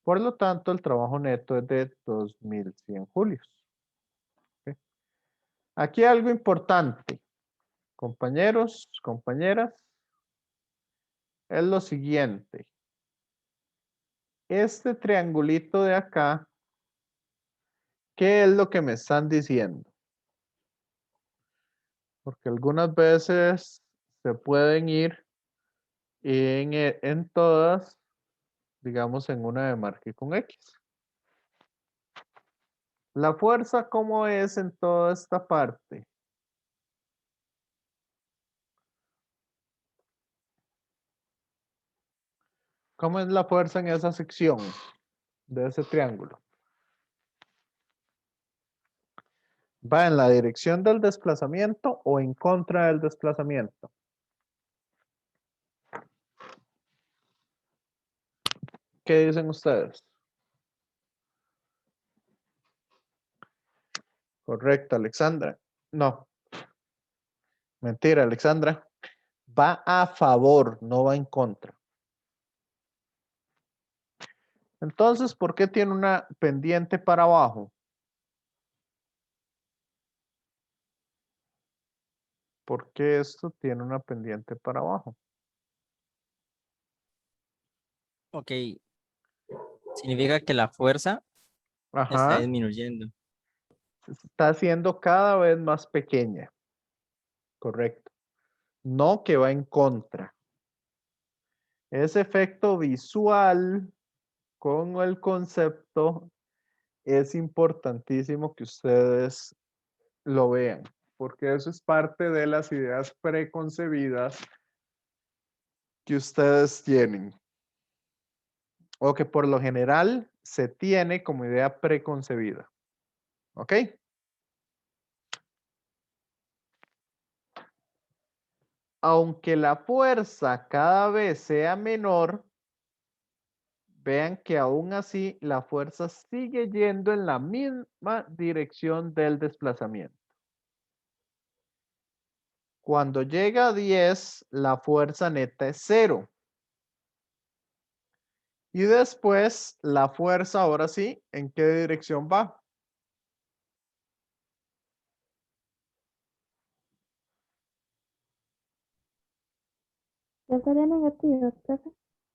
Por lo tanto, el trabajo neto es de 2100 julios. ¿Ok? Aquí algo importante, compañeros, compañeras, es lo siguiente. Este triangulito de acá, ¿qué es lo que me están diciendo? Porque algunas veces se pueden ir en todas, digamos en una de marque con X. La fuerza, ¿cómo es en toda esta parte? ¿Cómo es la fuerza en esa sección de ese triángulo? ¿Va en la dirección del desplazamiento o en contra del desplazamiento? ¿Qué dicen ustedes? Correcto, Alexandra. No, mentira, Alexandra. Va a favor, no va en contra. Entonces, ¿por qué tiene una pendiente para abajo? ¿Por qué esto tiene una pendiente para abajo? Ok, significa que la fuerza está Ajá, disminuyendo. se está haciendo cada vez más pequeña. Correcto. No que va en contra. Ese efecto visual con el concepto es importantísimo que ustedes lo vean, porque eso es parte de las ideas preconcebidas que ustedes tienen, o que por lo general se tiene como idea preconcebida. ¿Ok? Aunque la fuerza cada vez sea menor, vean que aún así la fuerza sigue yendo en la misma dirección del desplazamiento. Cuando llega a 10, la fuerza neta es 0. Y después la fuerza, ahora sí, ¿en qué dirección va? Ya sería negativo, profe.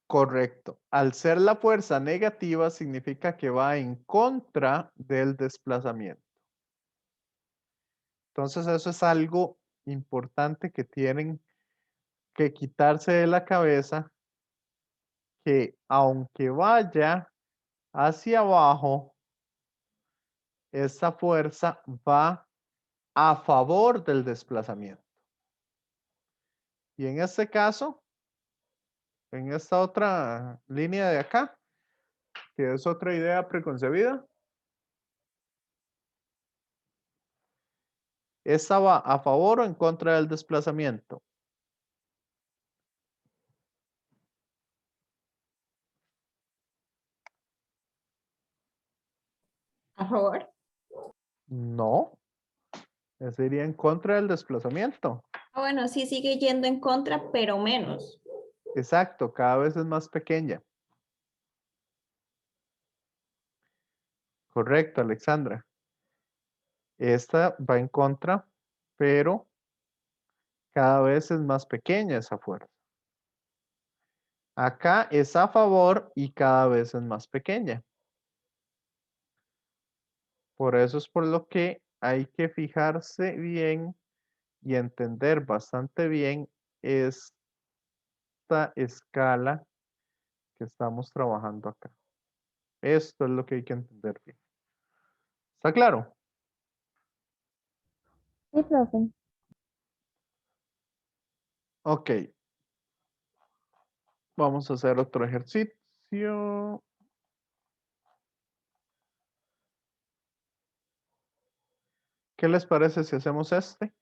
Correcto. Al ser la fuerza negativa significa que va en contra del desplazamiento. Entonces eso es algo importante que tienen que quitarse de la cabeza, que aunque vaya hacia abajo, esa fuerza va a favor del desplazamiento. Y en este caso, en esta otra línea de acá, que es otra idea preconcebida, esta va a favor o en contra del desplazamiento. A favor. No, ese iría en contra del desplazamiento. Ah, bueno, sí sigue yendo en contra, pero menos. Exacto, cada vez es más pequeña. Correcto, Alexandra. Esta va en contra, pero cada vez es más pequeña esa fuerza. Acá es a favor y cada vez es más pequeña. Por eso es por lo que hay que fijarse bien y entender bastante bien esta escala que estamos trabajando acá. Esto es lo que hay que entender bien. ¿Está claro? Sí, profe. Ok. Vamos a hacer otro ejercicio. ¿Qué les parece si hacemos este?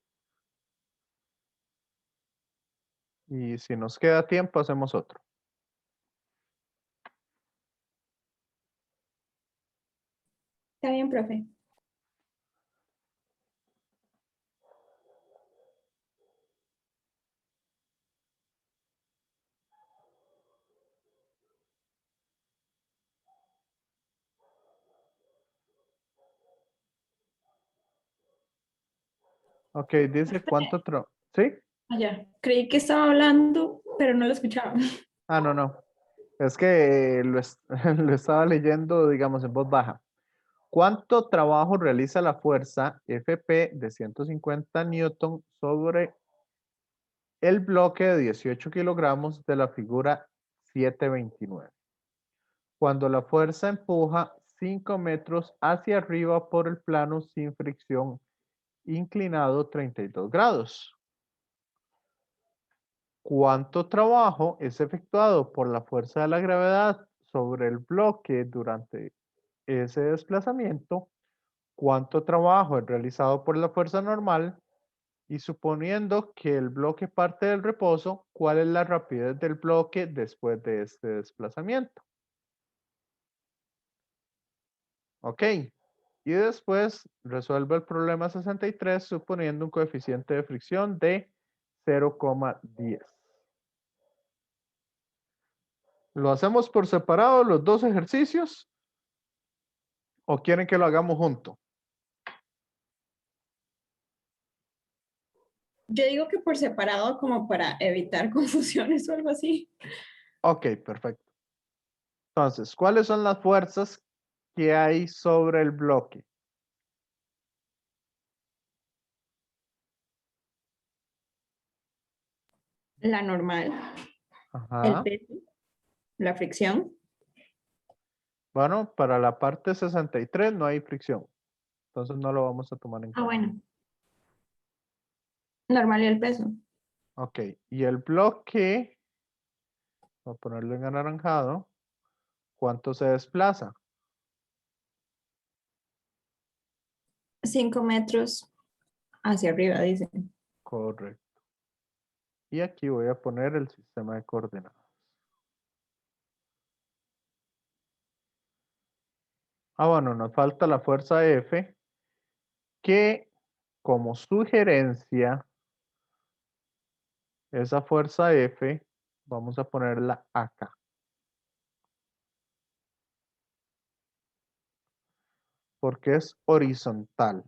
Y si nos queda tiempo, hacemos otro. Está bien, profe. Ok, dice cuánto ¿sí? Allá. Creí que estaba hablando, pero no lo escuchaba. Ah, no, no. Es que lo estaba leyendo, digamos, en voz baja. ¿Cuánto trabajo realiza la fuerza FP de 150 newton sobre el bloque de 18 kilogramos de la figura 729? Cuando la fuerza empuja 5 metros hacia arriba por el plano sin fricción inclinado 32 grados. ¿Cuánto trabajo es efectuado por la fuerza de la gravedad sobre el bloque durante ese desplazamiento? ¿Cuánto trabajo es realizado por la fuerza normal? Y suponiendo que el bloque parte del reposo, ¿cuál es la rapidez del bloque después de este desplazamiento? Ok. Y después resuelve el problema 63 suponiendo un coeficiente de fricción de 0,10. ¿Lo hacemos por separado los dos ejercicios? ¿O quieren que lo hagamos junto? Yo digo que por separado como para evitar confusiones o algo así. Ok, perfecto. Entonces, ¿cuáles son las fuerzas que hay sobre el bloque? La normal, el Ajá. peso, la fricción. Bueno, para la parte 63 no hay fricción. Entonces no lo vamos a tomar en Ah, cuenta. bueno. Normal y el peso. Ok, y el bloque, voy a ponerlo en anaranjado, ¿cuánto se desplaza? 5 metros hacia arriba, dicen. Correcto. Y aquí voy a poner el sistema de coordenadas. Ah, bueno, nos falta la fuerza F, que como sugerencia, esa fuerza F, vamos a ponerla acá. Porque es horizontal.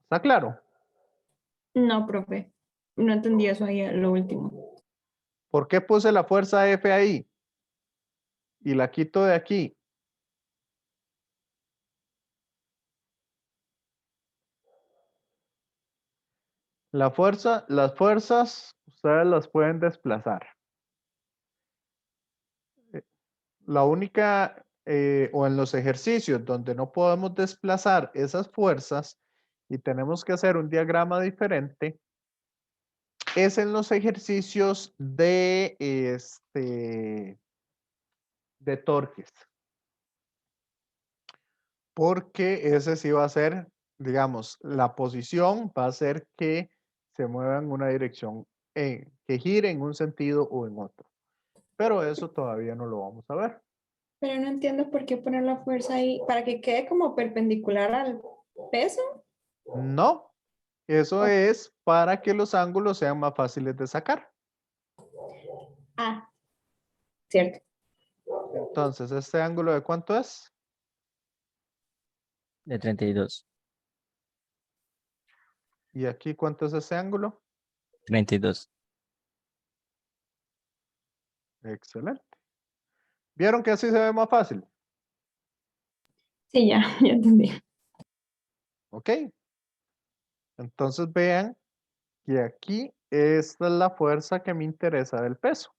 ¿Está claro? No, profe. No entendí eso ahí, lo último. ¿Por qué puse la fuerza F ahí? Y la quito de aquí. Las fuerzas, ustedes las pueden desplazar. La única, o en los ejercicios donde no podemos desplazar esas fuerzas y tenemos que hacer un diagrama diferente, es en los ejercicios de torques. Porque ese sí va a ser, digamos, la posición va a ser que se mueva en una dirección, que gire en un sentido o en otro. Pero eso todavía no lo vamos a ver. Pero no entiendo por qué poner la fuerza ahí, para que quede como perpendicular al peso. No, eso O- es para que los ángulos sean más fáciles de sacar. Ah, cierto. Entonces, ¿este ángulo de cuánto es? De 32. ¿Y aquí cuánto es ese ángulo? 32. Excelente. ¿Vieron que así se ve más fácil? Sí, ya, ya entendí. Ok. Entonces vean que aquí esta es la fuerza que me interesa del peso.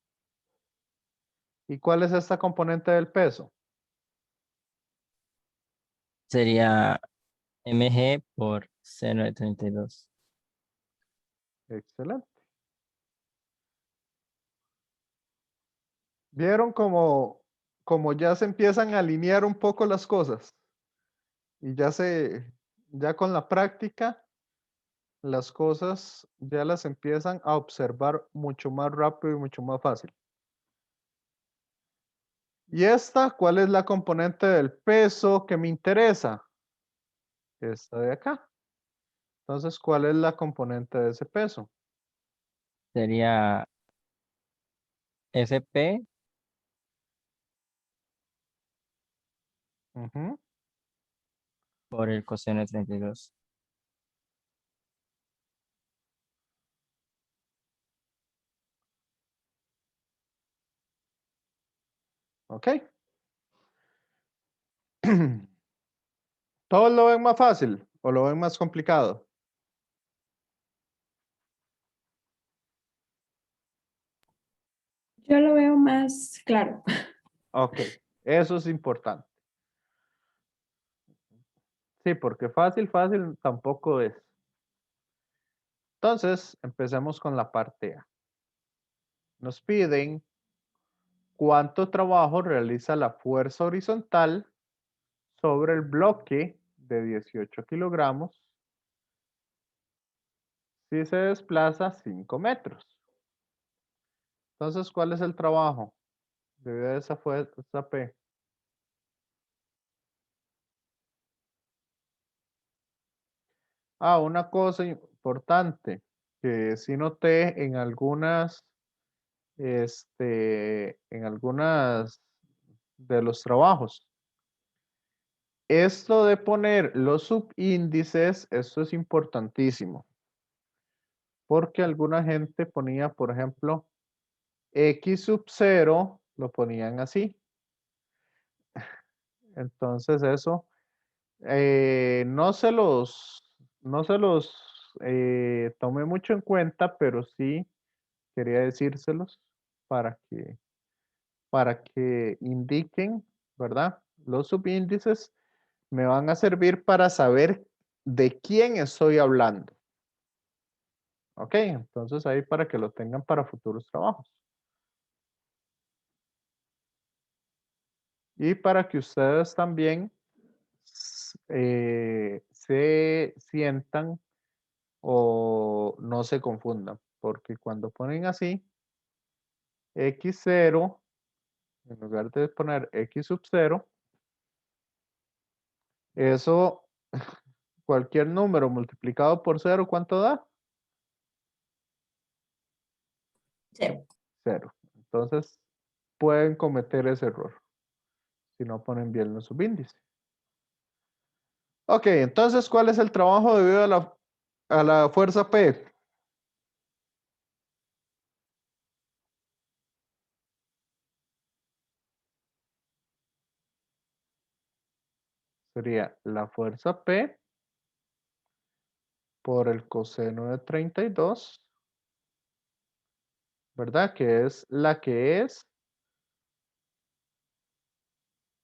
¿Y cuál es esta componente del peso? Sería mg por seno de 32. Excelente. ¿Vieron como ya se empiezan a alinear un poco las cosas? Y ya con la práctica, las cosas ya las empiezan a observar mucho más rápido y mucho más fácil. ¿Y esta cuál es la componente del peso que me interesa? Esta de acá. Entonces, ¿cuál es la componente de ese peso? Sería fp Ujú. por el coseno de 32. ¿Ok? ¿Todos lo ven más fácil o lo ven más complicado? Yo lo veo más claro. Ok, eso es importante. Sí, porque fácil, fácil tampoco es. Entonces, empecemos con la parte A. Nos piden cuánto trabajo realiza la fuerza horizontal sobre el bloque de 18 kilogramos si se desplaza 5 metros. Entonces, ¿cuál es el trabajo debido a esa fuerza P? Una cosa importante que sí noté en algunas, en algunas de los trabajos. Esto de poner los subíndices, esto es importantísimo. Porque alguna gente ponía, por ejemplo, X sub 0, lo ponían así. Entonces eso, no se los tomé mucho en cuenta, pero sí quería decírselos para que indiquen, ¿verdad? Los subíndices me van a servir para saber de quién estoy hablando. Ok, entonces ahí para que lo tengan para futuros trabajos. Y para que ustedes también se sientan o no se confundan, porque cuando ponen así, x0, en lugar de poner x sub 0, eso, cualquier número multiplicado por 0, ¿cuánto da? 0. 0. Entonces, pueden cometer ese error si no ponen bien los subíndices. Ok, entonces, ¿cuál es el trabajo debido a la fuerza P? Sería la fuerza P por el coseno de 32, ¿verdad? Que es la que es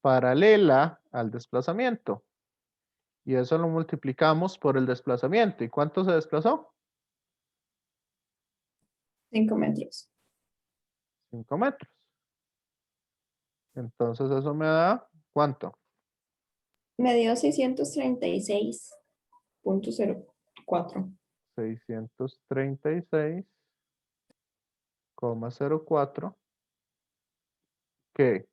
paralela al desplazamiento. Y eso lo multiplicamos por el desplazamiento. ¿Y cuánto se desplazó? 5 metros. 5 metros. Entonces eso me da, ¿cuánto? Me dio 636.04. 636,04. ¿Qué?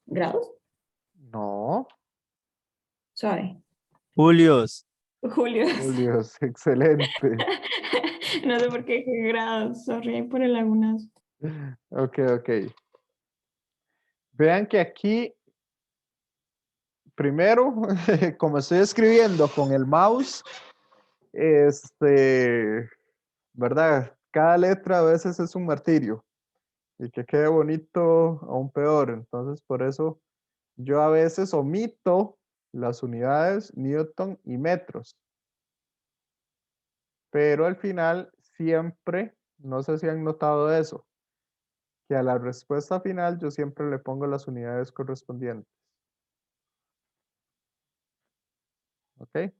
¿Grados? No, Suave. Julios. Julio. Julio, es excelente. No sé por qué dije grados. Sorry ahí por el lagunazo. Ok, ok. Vean que aquí, primero, como estoy escribiendo con el mouse, ¿verdad? Cada letra a veces es un martirio. Y que quede bonito, aún peor. Entonces, por eso yo a veces omito las unidades Newton y metros. Pero al final siempre, no sé si han notado eso, que a la respuesta final yo siempre le pongo las unidades correspondientes. ¿Ok?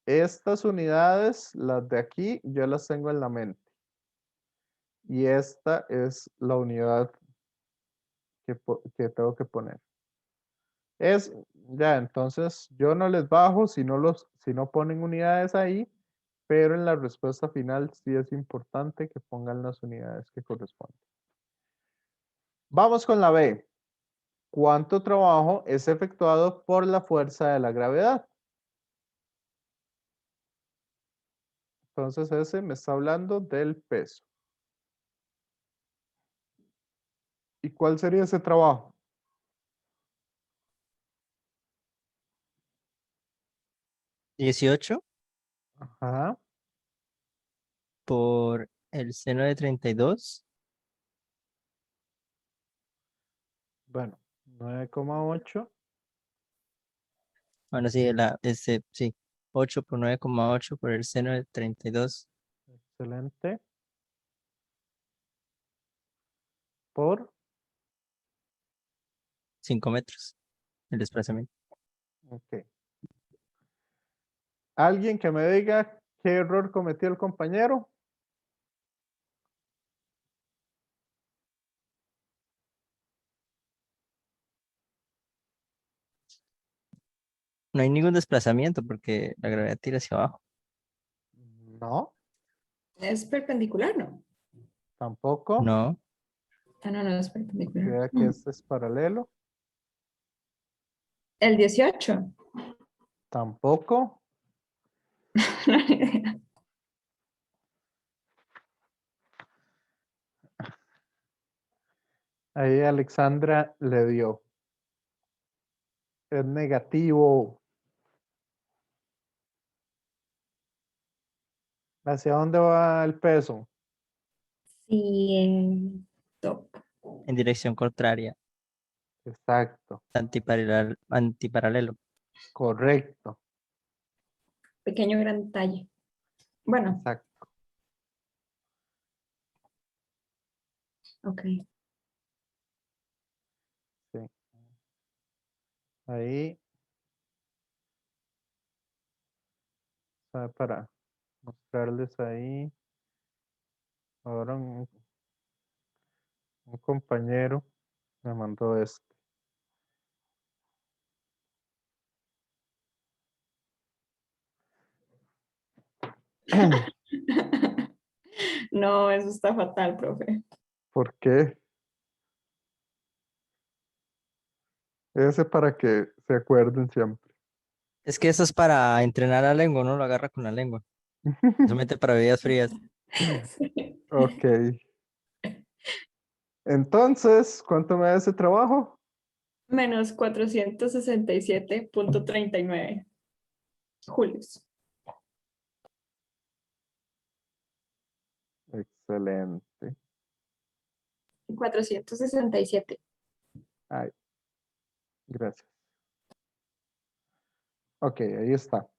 Estas unidades, las de aquí, yo las tengo en la mente. Y esta es la unidad que tengo que poner. Ya, entonces yo no les bajo si no ponen unidades ahí, pero en la respuesta final sí es importante que pongan las unidades que corresponden. Vamos con la B. ¿Cuánto trabajo es efectuado por la fuerza de la gravedad? Entonces ese me está hablando del peso. ¿Y cuál sería ese trabajo? 18 Ajá. por el seno de 32. Bueno, 9,8. Bueno, sí, sí. 8 por 9,8 por el seno de 32. Excelente. Por. 5 metros. El desplazamiento. Ok. ¿Alguien que me diga qué error cometió el compañero? No hay ningún desplazamiento porque la gravedad tira hacia abajo. No, Es perpendicular, ¿no? tampoco. No. Ah, no, no es perpendicular. Vea que este es paralelo. El 18. Tampoco. No, ni idea. Ahí Alexandra le dio. Es negativo. ¿Hacia dónde va el peso? 100. En dirección contraria, Exacto. antiparalelo. Correcto. Pequeño gran detalle. Bueno, Exacto. ok. Sí. Ahí. Para mostrarles ahí. Ahora un compañero me mandó esto. No, eso está fatal, profe. ¿Por qué? Ese para que se acuerden siempre. Es que eso es para entrenar la lengua, uno lo agarra con la lengua. Eso mete para bebidas frías. Sí. Ok. Entonces, ¿cuánto me da ese trabajo? Menos 467.39 julios. Excelente. 467. Ay, gracias. Ok, ahí está.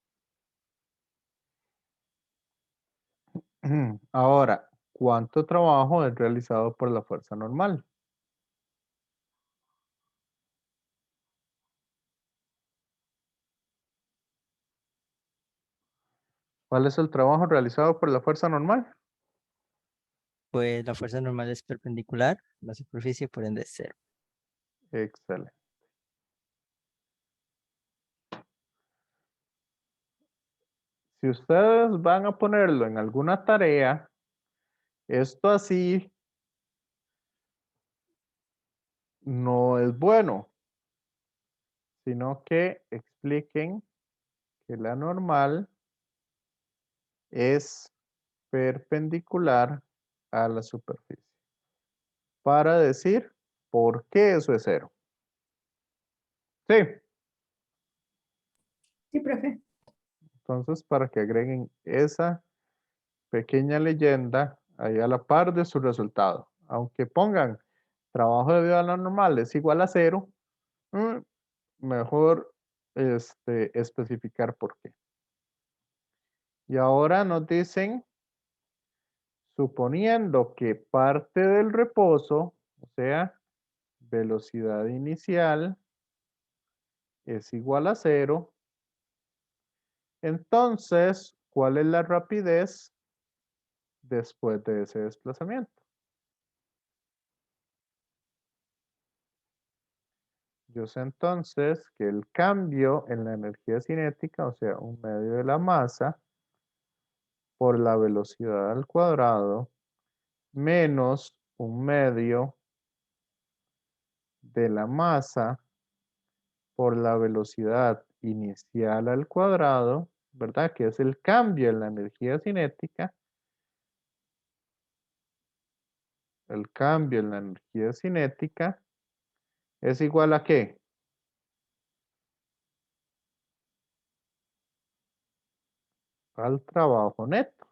Ahora, ¿cuánto trabajo es realizado por la fuerza normal? ¿Cuál es el trabajo realizado por la fuerza normal? Pues la fuerza normal es perpendicular a la superficie, por ende es cero. Excelente. Si ustedes van a ponerlo en alguna tarea, esto así no es bueno, sino que expliquen que la normal es perpendicular a la superficie para decir por qué eso es cero. Sí, Sí, profe. entonces para que agreguen esa pequeña leyenda ahí a la par de su resultado. Aunque pongan trabajo debido a la normal es igual a cero, mejor especificar por qué. Y ahora nos dicen, suponiendo que parte del reposo, o sea, velocidad inicial, es igual a cero, entonces, ¿cuál es la rapidez después de ese desplazamiento? Yo sé entonces que el cambio en la energía cinética, o sea, un medio de la masa, por la velocidad al cuadrado, menos un medio de la masa por la velocidad inicial al cuadrado, ¿verdad? Que es el cambio en la energía cinética. El cambio en la energía cinética es igual a ¿qué? Al trabajo neto.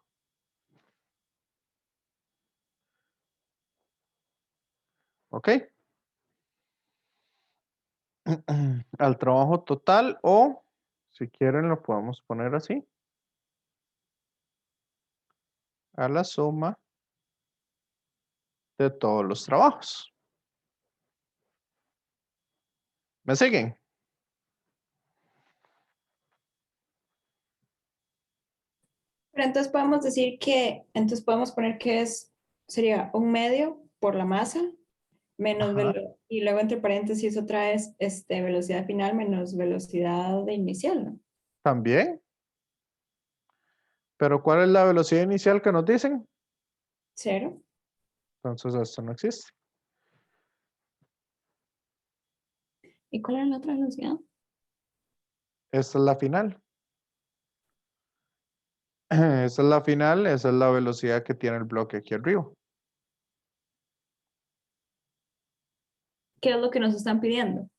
¿Ok? Al trabajo total o, si quieren, lo podemos poner así. A la suma de todos los trabajos. ¿Me siguen? Pero entonces podemos decir que, entonces podemos poner que sería un medio por la masa menos Ajá. y luego entre paréntesis otra vez velocidad final menos velocidad de inicial, ¿no? También. Pero ¿cuál es la velocidad inicial que nos dicen? Cero. Entonces esto no existe. ¿Y cuál era la otra velocidad? Esta es la final. Esa es la final, esa es la velocidad que tiene el bloque aquí arriba. ¿Qué es lo que nos están pidiendo?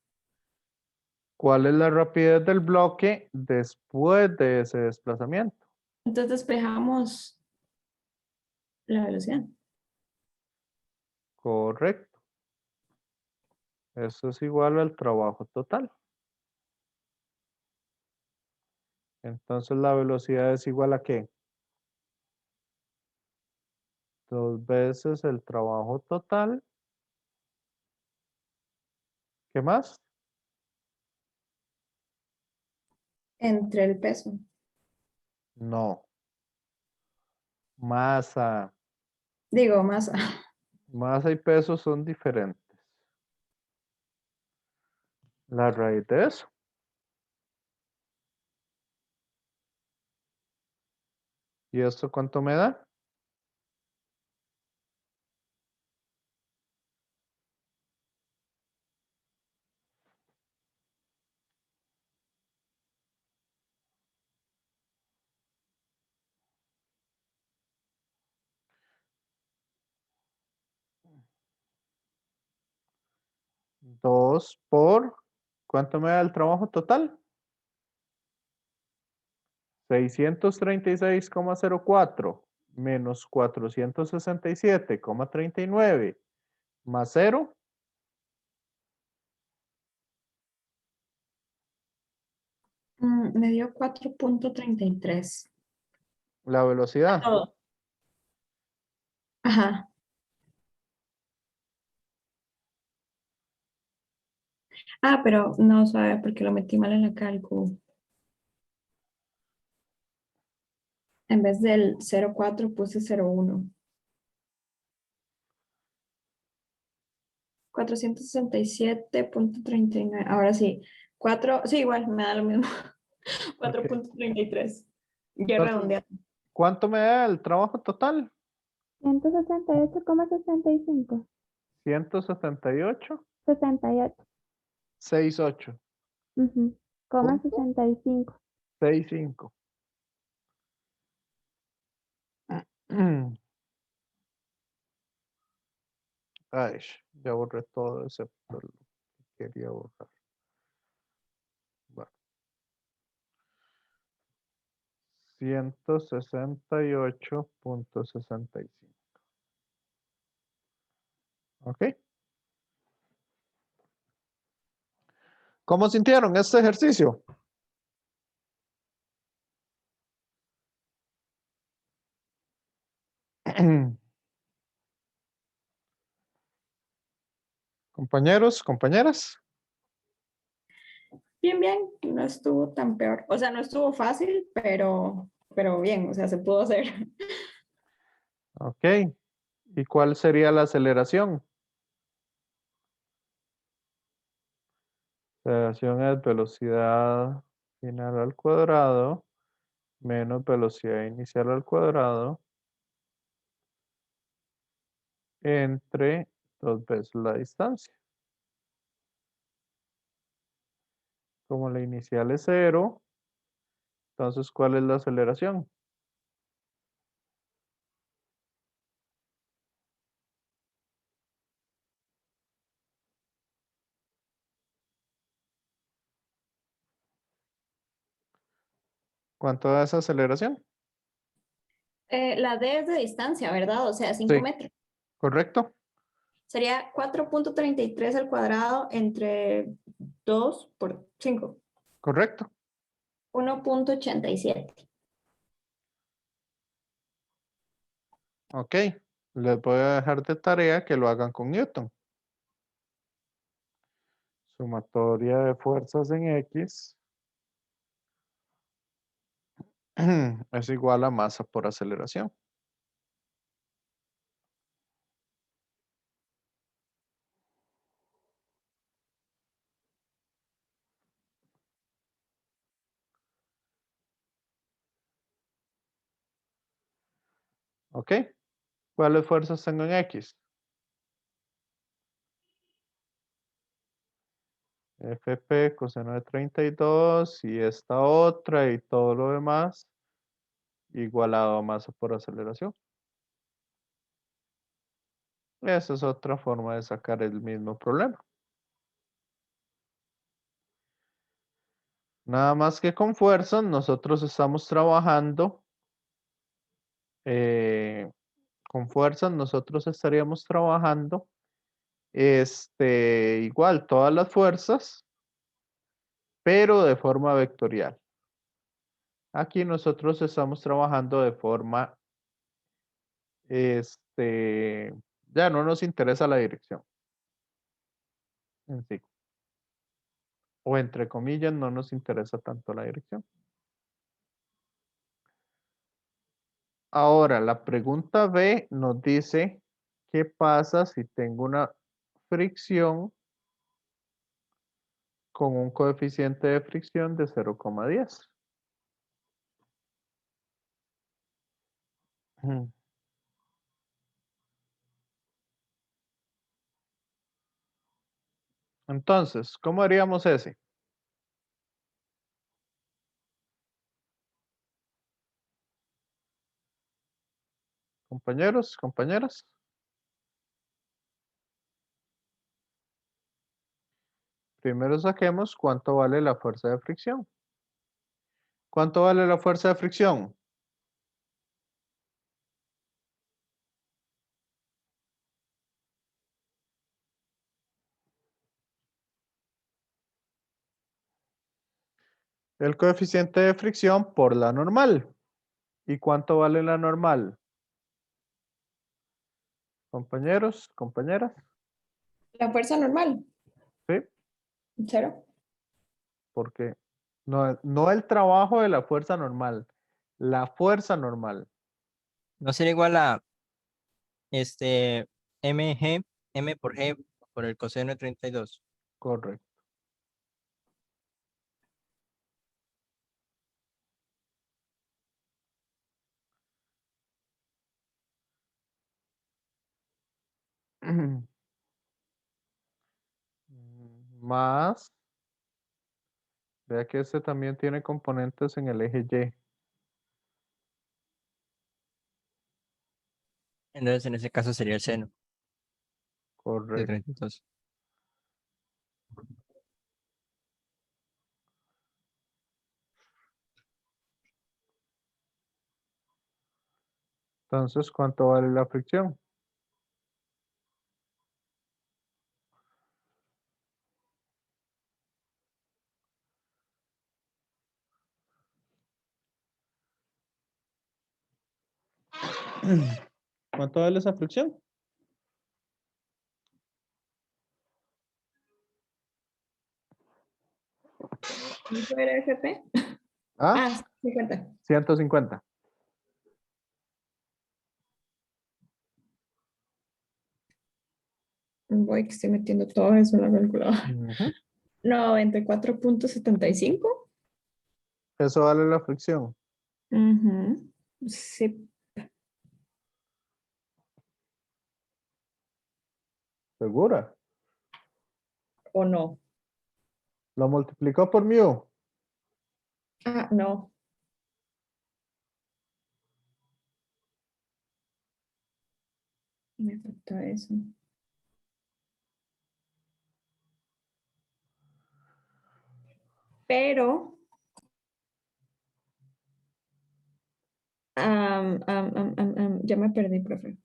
¿Cuál es la rapidez del bloque después de ese desplazamiento? Entonces despejamos la velocidad. Correcto. Eso es igual al trabajo total. Entonces la velocidad es igual a ¿qué? 2 veces el trabajo total. ¿Qué más? Entre el peso. No. Masa. Digo, masa. Masa y peso son diferentes. La raíz de eso. ¿Y esto cuánto me da? Dos por, ¿cuánto me da el trabajo total? 636,04 menos 467,39 más 0. Me dio 4.33. La velocidad. Todo. Ajá. Ah, pero no sabe porque lo metí mal en la cálculo. En vez del 0.4 puse 0.1. 467.39. Ahora sí. 4, sí, igual, me da lo mismo. Ok. 4.33. Ya Entonces, redondeado. ¿cuánto me da el trabajo total? 168,65. 178, 68. 68, Ujú. Coma punto 65. 65. Ay, ya borré todo excepto lo que quería borrar. Bueno, 168,65. ¿Ok? ¿Cómo sintieron este ejercicio? Compañeros, compañeras. Bien, bien. No estuvo tan peor. O sea, no estuvo fácil, pero bien. O sea, se pudo hacer. Ok. ¿Y cuál sería la aceleración? Aceleración es velocidad final al cuadrado menos velocidad inicial al cuadrado entre 2 veces la distancia. Como la inicial es 0, entonces ¿cuál es la aceleración? ¿Cuánto da esa aceleración? La D es de distancia, ¿verdad? O sea, 5 Sí, metros. correcto, Sería 4.33 al cuadrado entre 2 por 5. correcto. 1.87. Ok, les voy a dejar de tarea que lo hagan con Newton. Sumatoria de fuerzas en X es igual a masa por aceleración. ¿Ok? ¿Cuáles fuerzas tengo en X? FP coseno de 32 y esta otra y todo lo demás igualado a masa por aceleración. Esa es otra forma de sacar el mismo problema. Nada más que con fuerzas nosotros estamos trabajando, con fuerzas nosotros estaríamos trabajando igual todas las fuerzas, pero de forma vectorial. Aquí nosotros estamos trabajando de forma, ya no nos interesa la dirección en sí. O entre comillas, no nos interesa tanto la dirección. Ahora, la pregunta B nos dice, ¿qué pasa si tengo una fricción con un coeficiente de fricción de 0,10? Ujú. Entonces, ¿cómo haríamos ese? Compañeros, compañeras. Primero saquemos cuánto vale la fuerza de fricción. ¿Cuánto vale la fuerza de fricción? El coeficiente de fricción por la normal. ¿Y cuánto vale la normal? Compañeros, compañeras. La fuerza normal, ¿Sí? 0. Porque no el trabajo de la fuerza normal, la fuerza normal. No sería igual a mg, m por g por el coseno de 32. Correcto. Más, vea que este también tiene componentes en el eje Y. Entonces, en ese caso sería el seno de Correcto. 32. Entonces, ¿cuánto vale la fricción? ¿Cuánto vale esa fricción? ¿Cuánto era FP? ¿Ah? Ah, 50. 150. Voy que estoy metiendo todo eso en la calculadora. Ujú. 94.75. Eso vale la fricción. Ujú. Sí, ¿Segura? o no. Lo multiplicó por mu. Ah, no. Me falta eso. Pero, ya me perdí, profe.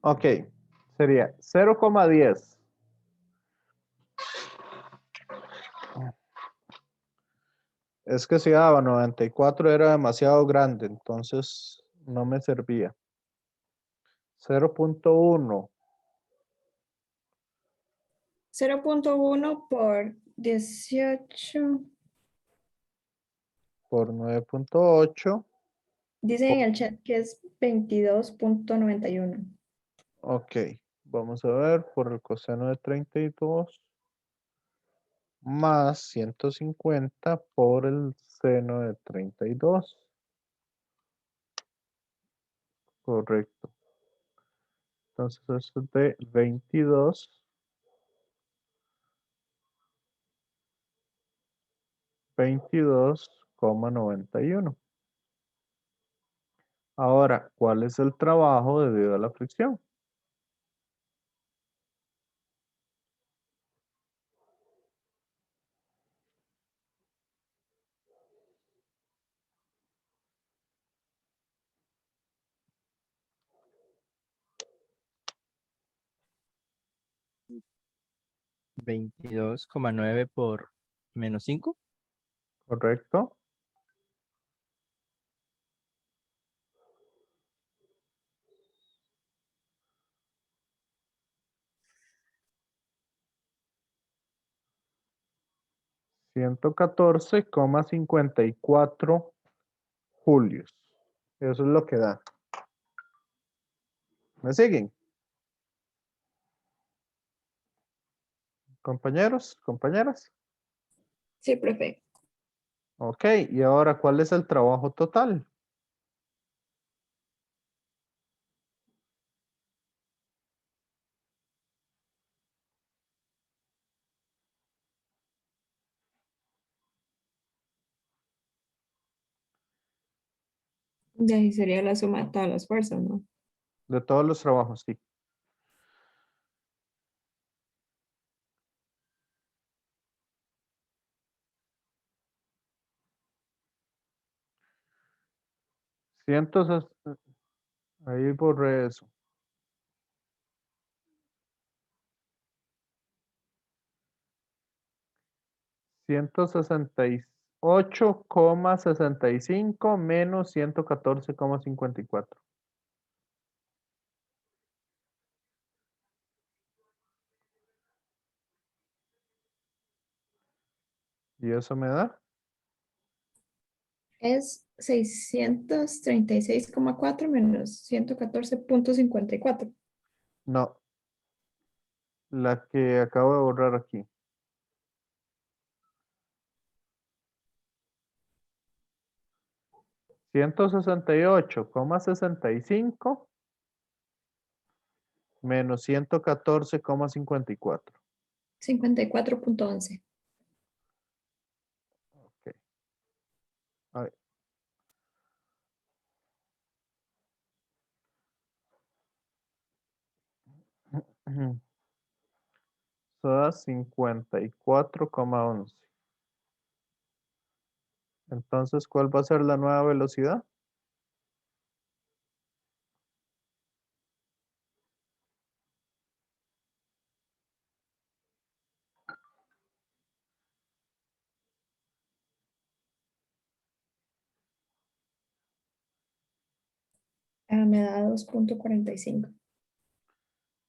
Ok. Sería 0,10. Es que si daba 94 era demasiado grande, entonces no me servía. 0,1 0.1 por 18. por 9,8. Dice en el chat que es 22.91. Ok, vamos a ver por el coseno de 32 más 150 por el seno de 32. Correcto. Entonces esto es de 22 22,91. Ahora, ¿cuál es el trabajo debido a la fricción? ¿22,9 por -5? ¿Correcto? $114,54 julios. Eso es lo que da. ¿Me siguen? Compañeros, compañeras. Sí, profe. Ok, y ahora, ¿cuál es el trabajo total? Y ahí sería la suma de todas las fuerzas, ¿no? De todos los trabajos, sí. Cientos, ahí borré eso. 168,65 menos 114,54. ¿Y eso me da? Es 636,4 menos 114,54. No, la que acabo de borrar aquí. 168,65 menos 114,54. 54,11. Ok. A ver. Eso da 54,11. Entonces, ¿cuál va a ser la nueva velocidad? Me da 2,45.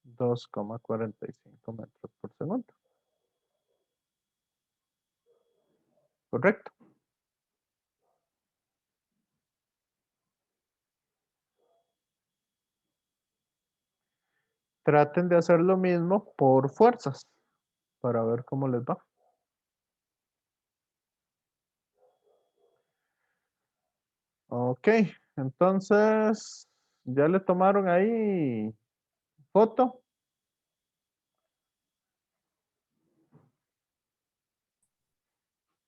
2,45 metros por segundo. Correcto. Traten de hacer lo mismo por fuerzas para ver cómo les va. Ok, entonces, ¿ya le tomaron ahí foto?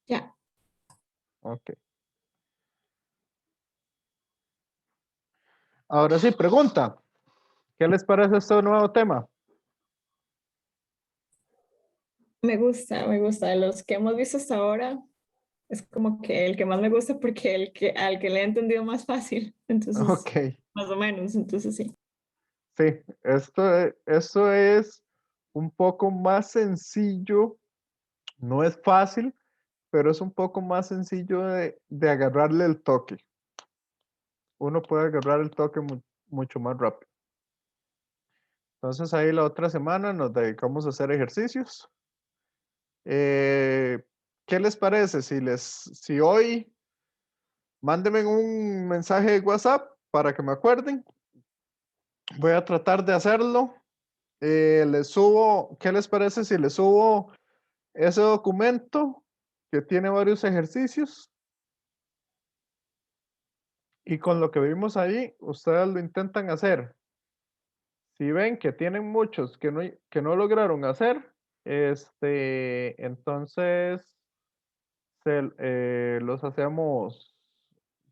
Ya. Ok. Ahora sí, pregunta. ¿Qué les parece este nuevo tema? Me gusta, me gusta. De los que hemos visto hasta ahora, es como que el que más me gusta porque al que le he entendido más fácil. Entonces, Ok, más o menos, entonces sí. sí, esto es un poco más sencillo. No es fácil, pero es un poco más sencillo de agarrarle el toque. Uno puede agarrar el toque mucho más rápido. Entonces ahí la otra semana nos dedicamos a hacer ejercicios. ¿Qué les parece? Si hoy mándenme un mensaje de WhatsApp para que me acuerden. Voy a tratar de hacerlo. Les subo, ¿qué les parece si les subo ese documento que tiene varios ejercicios? Y con lo que vimos ahí, ustedes lo intentan hacer. Si ven que tienen muchos que no lograron hacer, entonces los hacemos,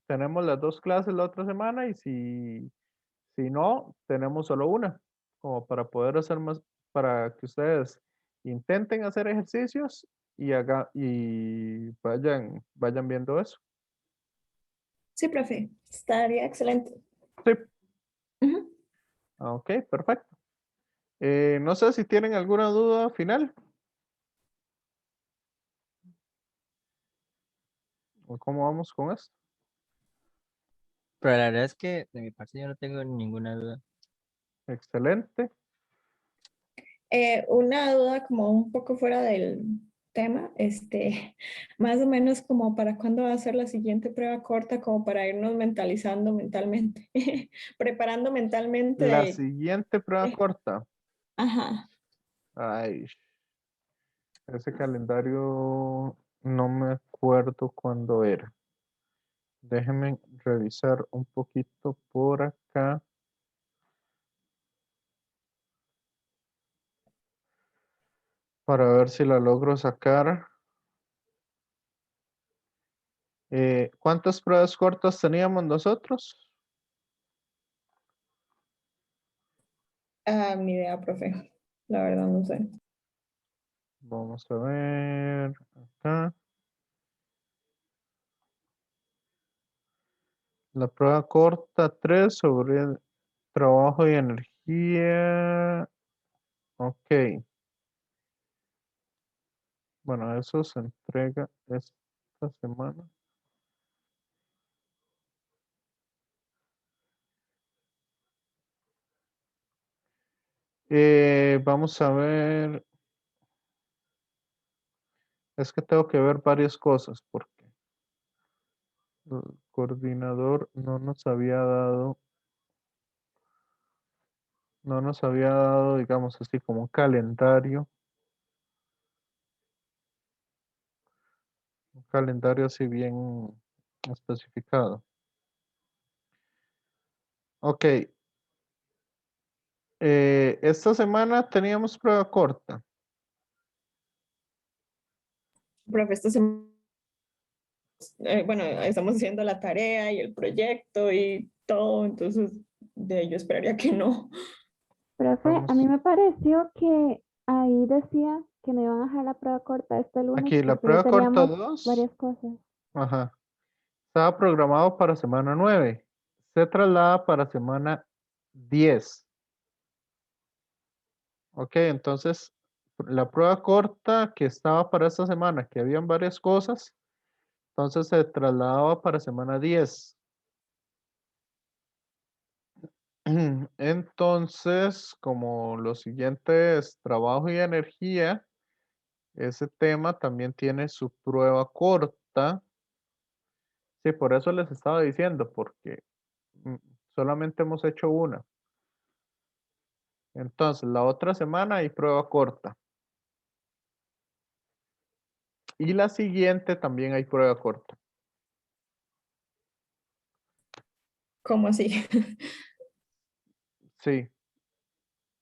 tenemos las 2 clases la otra semana y si no, tenemos solo una, como para poder hacer más, para que ustedes intenten hacer ejercicios y vayan viendo eso. Sí, profe, estaría excelente. Sí, Ujú. ok, perfecto. No sé si tienen alguna duda final. ¿O cómo vamos con esto? Pero la verdad es que de mi parte yo no tengo ninguna duda. Excelente. Una duda como un poco fuera del tema, más o menos como para cuándo va a ser la siguiente prueba corta, como para irnos mentalizando mentalmente, preparando mentalmente La de, siguiente prueba corta. ajá, Ay, ese calendario no me acuerdo cuándo era. Déjenme revisar un poquito por acá. Para ver si la logro sacar. ¿Cuántas pruebas cortas teníamos nosotros? ni idea, profe, la verdad no sé. Vamos a ver acá. La prueba corta 3 sobre el trabajo y energía. Ok. Bueno, eso se entrega esta semana. Vamos a ver. Es que tengo que ver varias cosas porque el coordinador no nos había dado, digamos así, como un calendario así bien especificado. Ok. Esta semana teníamos prueba corta. Profe, bueno, estamos haciendo la tarea y el proyecto y todo, entonces yo esperaría que no. Profe, a Vamos. mí me pareció que ahí decía que me iban a dejar la prueba corta este lunes Aquí la porque ya prueba corta teníamos 2. varias cosas. Ajá. Estaba programado para semana 9. Se traslada para semana 10. Ok, entonces la prueba corta que estaba para esta semana, que habían varias cosas, entonces se trasladaba para semana 10. Entonces, como lo siguiente es trabajo y energía, ese tema también tiene su prueba corta. Sí, por eso les estaba diciendo, porque mm, solamente hemos hecho una. Entonces, la otra semana hay prueba corta. Y la siguiente también hay prueba corta. ¿Cómo así? Sí,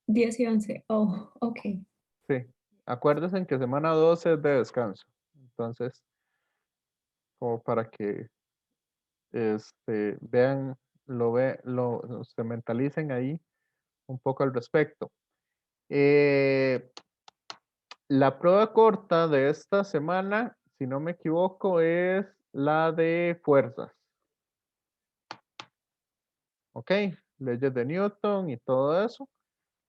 10 y 11. Oh, ok. sí. Acuérdense que semana 12 es de descanso. Entonces, como para que vean, se mentalicen ahí un poco al respecto. La prueba corta de esta semana, si no me equivoco, es la de fuerzas. ¿Ok? Leyes de Newton y todo eso.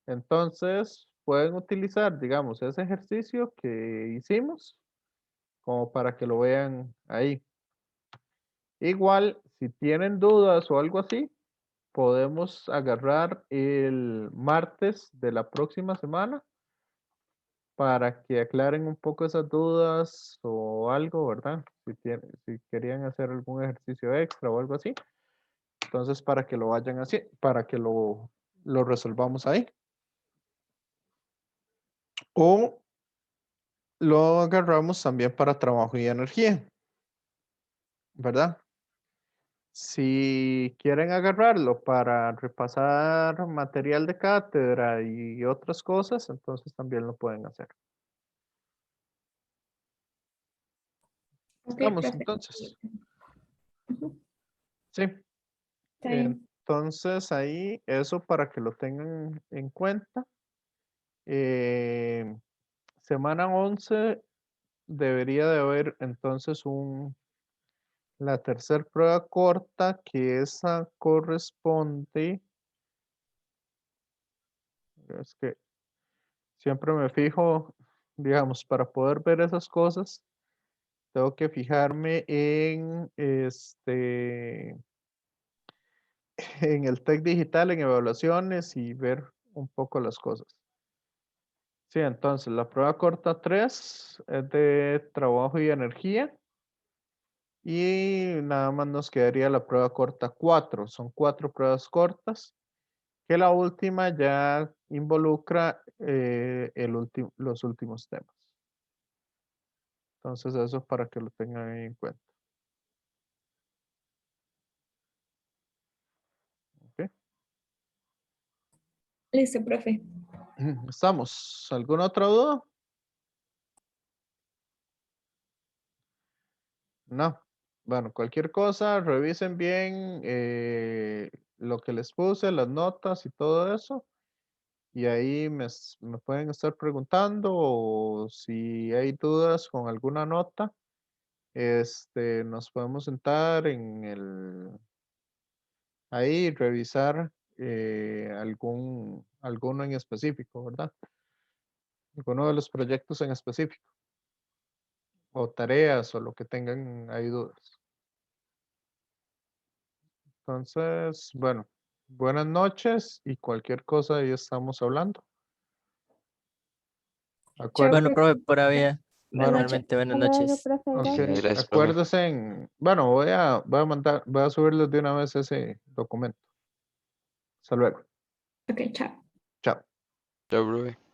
Entonces, pueden utilizar, digamos, ese ejercicio que hicimos como para que lo vean ahí. Igual, si tienen dudas o algo así, podemos agarrar el martes de la próxima semana para que aclaren un poco esas dudas o algo, ¿verdad? Si querían hacer algún ejercicio extra o algo así. Entonces, para que lo vayan así, para que lo resolvamos ahí. O lo agarramos también para trabajo y energía, ¿verdad? Si quieren agarrarlo para repasar material de cátedra y otras cosas, entonces también lo pueden hacer. Ok, Estamos profe. entonces. Ujú, Sí. está bien. Entonces ahí eso para que lo tengan en cuenta. Semana 11 debería de haber entonces la tercera prueba corta, que esa corresponde, es que siempre me fijo, digamos, para poder ver esas cosas, tengo que fijarme en en el TEC digital, en evaluaciones y ver un poco las cosas. Sí, entonces la prueba corta 3 es de trabajo y energía. Y nada más nos quedaría la prueba corta 4. Son 4 pruebas cortas, que la última ya involucra los últimos temas. Entonces eso para que lo tengan en cuenta. ¿Ok? Listo, profe. ¿Estamos? ¿Alguna otra duda? No. Bueno, cualquier cosa, revisen bien lo que les puse, las notas y todo eso. Y ahí me pueden estar preguntando o si hay dudas con alguna nota, nos podemos sentar ahí y revisar alguno en específico, ¿verdad? Alguno de los proyectos en específico o tareas o lo que tengan ahí dudas. Entonces, bueno, buenas noches y cualquier cosa ahí estamos hablando. Chao, Bueno, profe, profe. por había. Buenas Bueno, noches. Igualmente, buenas Hasta luego, noches. profe. ok, Gracias. Gracias, profe. acuérdense bueno, voy a subirles de una vez ese documento. Hasta luego. Ok, chao. Chao. Chao, profe.